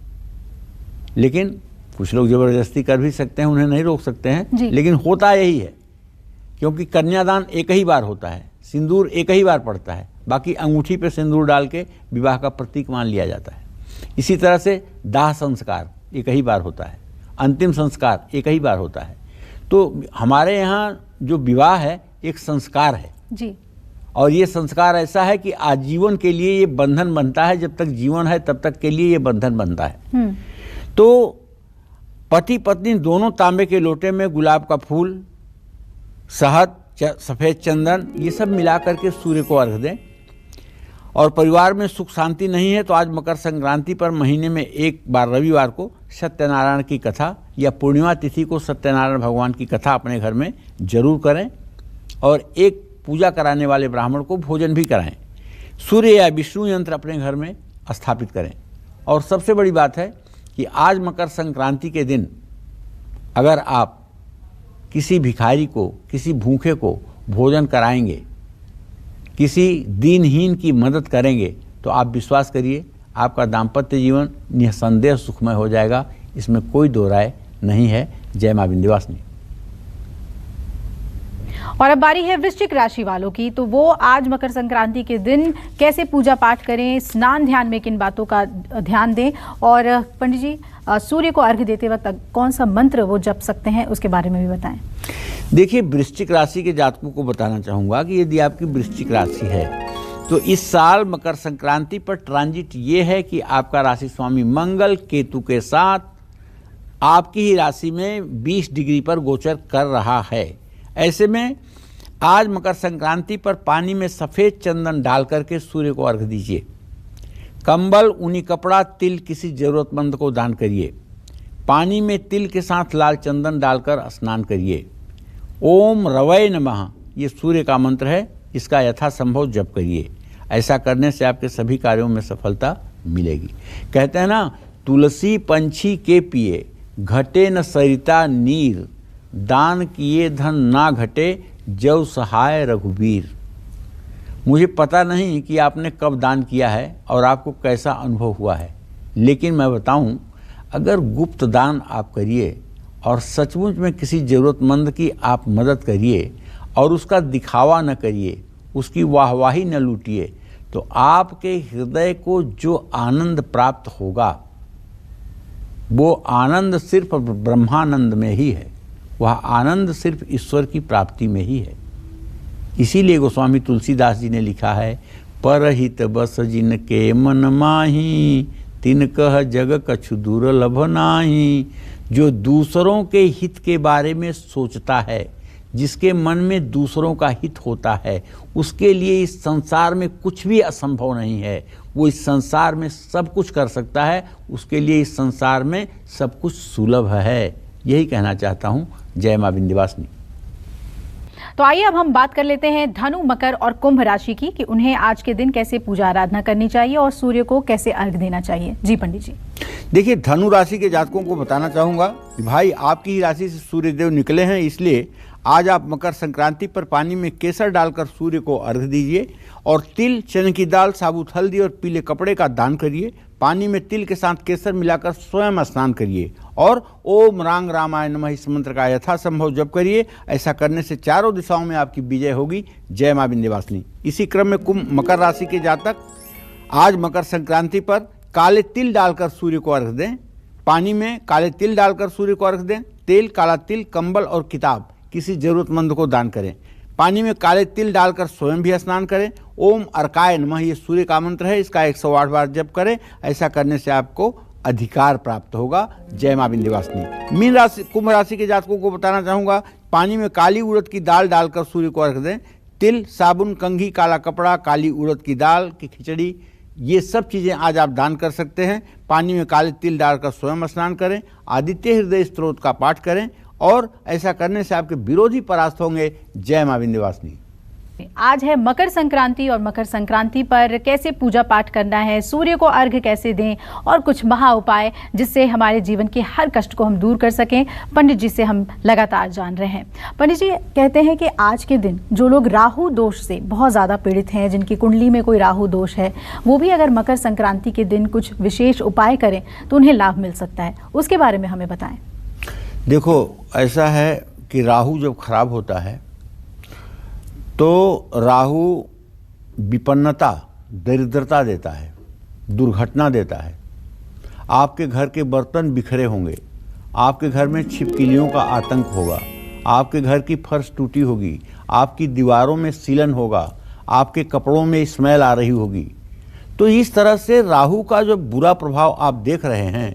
लेकिन कुछ लोग ज़बरदस्ती कर भी सकते हैं, उन्हें नहीं रोक सकते हैं, लेकिन होता यही है। क्योंकि कन्यादान एक ही बार होता है, सिंदूर एक ही बार पड़ता है, बाकी अंगूठी पे सिंदूर डाल के विवाह का प्रतीक मान लिया जाता है। इसी तरह से दाह संस्कार एक ही बार होता है, अंतिम संस्कार एक ही बार होता है। तो हमारे यहाँ जो विवाह है एक संस्कार है जी। और ये संस्कार ऐसा है कि आजीवन के लिए ये बंधन बनता है, जब तक जीवन है तब तक के लिए ये बंधन बनता है। तो पति पत्नी दोनों तांबे के लोटे में गुलाब का फूल, शहद, सफ़ेद चंदन ये सब मिला करके सूर्य को अर्घ दें। और परिवार में सुख शांति नहीं है तो आज मकर संक्रांति पर महीने में एक बार रविवार को सत्यनारायण की कथा या पूर्णिमा तिथि को सत्यनारायण भगवान की कथा अपने घर में जरूर करें और एक पूजा कराने वाले ब्राह्मण को भोजन भी कराएं। सूर्य या विष्णु यंत्र अपने घर में स्थापित करें। और सबसे बड़ी बात है कि आज मकर संक्रांति के दिन अगर आप किसी भिखारी को, किसी भूखे को भोजन कराएंगे, किसी दीनहीन की मदद करेंगे, तो आप विश्वास करिए आपका दाम्पत्य जीवन निसंदेह सुखमय हो जाएगा, इसमें कोई दो राय नहीं है। जय मां विंध्यवासिनी। और अब बारी है वृश्चिक राशि वालों की। तो वो आज मकर संक्रांति के दिन कैसे पूजा पाठ करें, स्नान ध्यान में किन बातों का ध्यान दें, और पंडित जी सूर्य को अर्घ्य देते वक्त कौन सा मंत्र वो जप सकते हैं, उसके बारे में भी बताएं। देखिए, वृश्चिक राशि के जातकों को बताना चाहूँगा कि यदि आपकी वृश्चिक राशि है तो इस साल मकर संक्रांति पर ट्रांजिट ये है कि आपका राशि स्वामी मंगल केतु के साथ आपकी ही राशि में 20 डिग्री पर गोचर कर रहा है। ऐसे में आज मकर संक्रांति पर पानी में सफ़ेद चंदन डाल करके सूर्य को अर्घ दीजिए। कंबल, ऊनी कपड़ा, तिल किसी ज़रूरतमंद को दान करिए। पानी में तिल के साथ लाल चंदन डालकर स्नान करिए। ओम रवै नमः ये सूर्य का मंत्र है, इसका यथासंभव जप करिए। ऐसा करने से आपके सभी कार्यों में सफलता मिलेगी। कहते हैं ना, तुलसी पंछी के पिए, घटे न सरिता नीर, दान किए धन ना घटे, जव सहाय रघुवीर। मुझे पता नहीं कि आपने कब दान किया है और आपको कैसा अनुभव हुआ है, लेकिन मैं बताऊं, अगर गुप्त दान आप करिए और सचमुच में किसी ज़रूरतमंद की आप मदद करिए और उसका दिखावा न करिए, उसकी वाहवाही न लूटिए, तो आपके हृदय को जो आनंद प्राप्त होगा वो आनंद सिर्फ ब्रह्मानंद में ही है, वह आनंद सिर्फ ईश्वर की प्राप्ति में ही है। इसीलिए गोस्वामी तुलसीदास जी ने लिखा है, परहित बस जिनके मन माही तिन कह जग कछु दुर्लभ नाही। जो दूसरों के हित के बारे में सोचता है, जिसके मन में दूसरों का हित होता है, उसके लिए इस संसार में कुछ भी असंभव नहीं है। वो इस संसार में सब कुछ कर सकता है, उसके लिए इस संसार में सब कुछ सुलभ है। यही कहना चाहता हूँ। जय माँ विंध्यवासिनी। तो आइए अब हम बात कर लेते हैं धनु, मकर और कुंभ राशि की कि उन्हें आज के दिन कैसे पूजा आराधना करनी चाहिए और सूर्य को कैसे अर्घ देना चाहिए। जी पंडित जी। देखिए, धनु राशि के जातकों को बताना चाहूँगा कि भाई आपकी ही राशि से सूर्यदेव निकले हैं, इसलिए आज आप मकर संक्रांति पर पानी में केसर डालकर सूर्य को अर्घ दीजिए और तिल, चने की दाल, साबुत हल्दी और पीले कपड़े का दान करिए। पानी में तिल के साथ केसर मिलाकर स्वयं स्नान करिए और ओम रांग रामाय नमः इस मंत्र का यथासंभव जप करिए। ऐसा करने से चारों दिशाओं में आपकी विजय होगी। जय माँ विंध्यवासिनी। इसी क्रम में कुंभ मकर राशि के जातक आज मकर संक्रांति पर काले तिल डालकर सूर्य को अर्घ दें। पानी में काले तिल डालकर सूर्य को अर्घ दें। तेल, काला तिल, कंबल और किताब किसी जरूरतमंद को दान करें। पानी में काले तिल डालकर स्वयं भी स्नान करें। ओम अर्काय नमः ये सूर्य का मंत्र है, इसका 108 बार जप करें। ऐसा करने से आपको अधिकार प्राप्त होगा। जय माँ विंध्यवासिनी। मीन राशि, कुंभ राशि के जातकों को बताना चाहूँगा, पानी में काली उड़द की दाल डालकर सूर्य को अर्घ दें। तिल, साबुन, कंघी, काला कपड़ा, काली उड़द की दाल की खिचड़ी, ये सब चीज़ें आज आप दान कर सकते हैं। पानी में काले तिल डालकर स्वयं स्नान करें। आदित्य हृदय स्तोत्र का पाठ करें और ऐसा करने से आपके विरोधी परास्त होंगे। जय माँ विंध्यवासिनी। आज है मकर संक्रांति और मकर संक्रांति पर कैसे पूजा पाठ करना है, सूर्य को अर्घ कैसे दें और कुछ महा उपाय जिससे हमारे जीवन के हर कष्ट को हम दूर कर सकें, पंडित जी से हम लगातार जान रहे हैं। पंडित जी कहते हैं कि आज के दिन जो लोग राहु दोष से बहुत ज़्यादा पीड़ित हैं, जिनकी कुंडली में कोई राहु दोष है, वो भी अगर मकर संक्रांति के दिन कुछ विशेष उपाय करें तो उन्हें लाभ मिल सकता है। उसके बारे में हमें बताएं। देखो, ऐसा है कि राहु जब खराब होता है तो राहु विपन्नता, दरिद्रता देता है, दुर्घटना देता है। आपके घर के बर्तन बिखरे होंगे, आपके घर में छिपकलियों का आतंक होगा, आपके घर की फर्श टूटी होगी, आपकी दीवारों में सीलन होगा, आपके कपड़ों में स्मेल आ रही होगी। तो इस तरह से राहु का जो बुरा प्रभाव आप देख रहे हैं,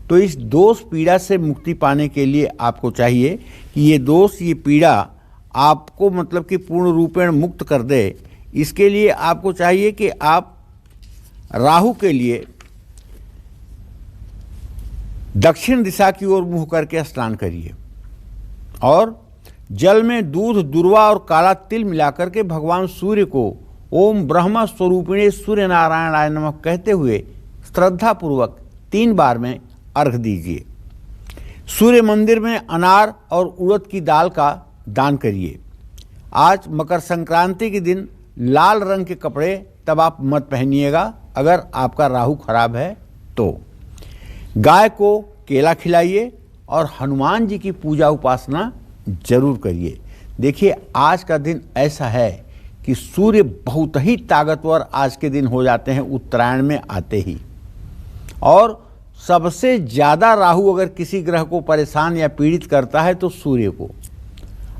तो इस दोष पीड़ा से मुक्ति पाने के लिए आपको चाहिए कि ये दोष, ये पीड़ा आपको मतलब कि पूर्ण रूपेण मुक्त कर दे। इसके लिए आपको चाहिए कि आप राहु के लिए दक्षिण दिशा की ओर मुंह करके स्नान करिए और जल में दूध, दुर्वा और काला तिल मिलाकर के भगवान सूर्य को ओम ब्रह्म स्वरूपिणे सूर्य नारायणाय नमः कहते हुए श्रद्धापूर्वक 3 बार में अर्घ दीजिए। सूर्य मंदिर में अनार और उड़द की दाल का दान करिए। आज मकर संक्रांति के दिन लाल रंग के कपड़े तब आप मत पहनिएगा अगर आपका राहु खराब है तो। गाय को केला खिलाइए और हनुमान जी की पूजा उपासना जरूर करिए। देखिए, आज का दिन ऐसा है कि सूर्य बहुत ही ताकतवर आज के दिन हो जाते हैं उत्तरायण में आते ही। और सबसे ज़्यादा राहु अगर किसी ग्रह को परेशान या पीड़ित करता है तो सूर्य को।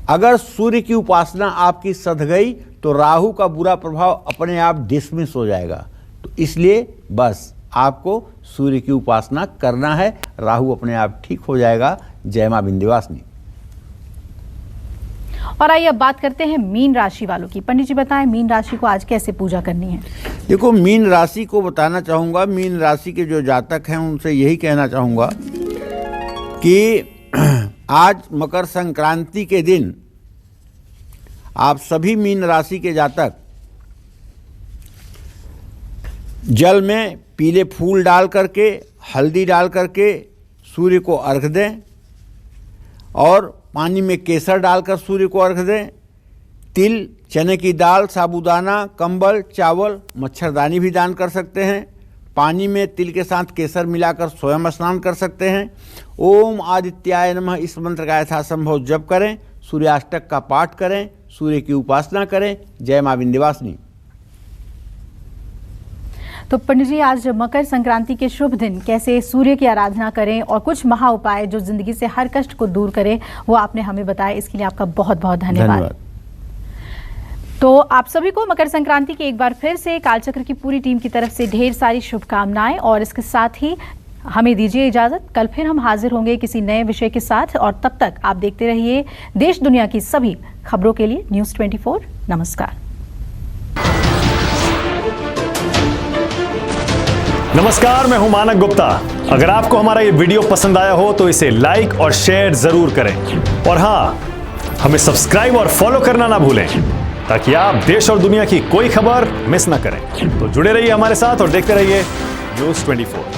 अगर सूर्य की उपासना आपकी सध गई तो राहु का बुरा प्रभाव अपने आप डिसमिस हो जाएगा। तो इसलिए बस आपको सूर्य की उपासना करना है, राहु अपने आप ठीक हो जाएगा। जय मां विंध्यवासिनी। और आइए अब बात करते हैं मीन राशि वालों की। पंडित जी बताएं, मीन राशि को आज कैसे पूजा करनी है। देखो, मीन राशि को बताना चाहूँगा, मीन राशि के जो जातक हैं उनसे यही कहना चाहूँगा कि आज मकर संक्रांति के दिन आप सभी मीन राशि के जातक जल में पीले फूल डाल करके, हल्दी डाल करके सूर्य को अर्घ दें और पानी में केसर डालकर सूर्य को अर्घ दें। तिल, चने की दाल, साबूदाना, कंबल, चावल, मच्छरदानी भी दान कर सकते हैं। पानी में तिल के साथ केसर मिलाकर स्वयं स्नान कर सकते हैं। ओम आदित्याय नमः इस मंत्र का यथासंभव जप करें। सूर्याष्टक का पाठ करें, सूर्य की उपासना करें। जय मां विंध्यवासिनी। तो पंडित जी, आज मकर संक्रांति के शुभ दिन कैसे सूर्य की आराधना करें और कुछ महा उपाय जो जिंदगी से हर कष्ट को दूर करें, वो आपने हमें बताया। इसके लिए आपका बहुत बहुत धन्यवाद। तो आप सभी को मकर संक्रांति की एक बार फिर से कालचक्र की पूरी टीम की तरफ से ढेर सारी शुभकामनाएं, और इसके साथ ही हमें दीजिए इजाजत। कल फिर हम हाजिर होंगे किसी नए विषय के साथ, और तब तक आप देखते रहिए देश दुनिया की सभी खबरों के लिए न्यूज़ 24। नमस्कार। नमस्कार, मैं हूं मानक गुप्ता। अगर आपको हमारा ये वीडियो पसंद आया हो तो इसे लाइक और शेयर जरूर करें, और हां, हमें सब्सक्राइब और फॉलो करना ना भूलें ताकि आप देश और दुनिया की कोई खबर मिस ना करें। तो जुड़े रहिए हमारे साथ और देखते रहिए न्यूज़ 24।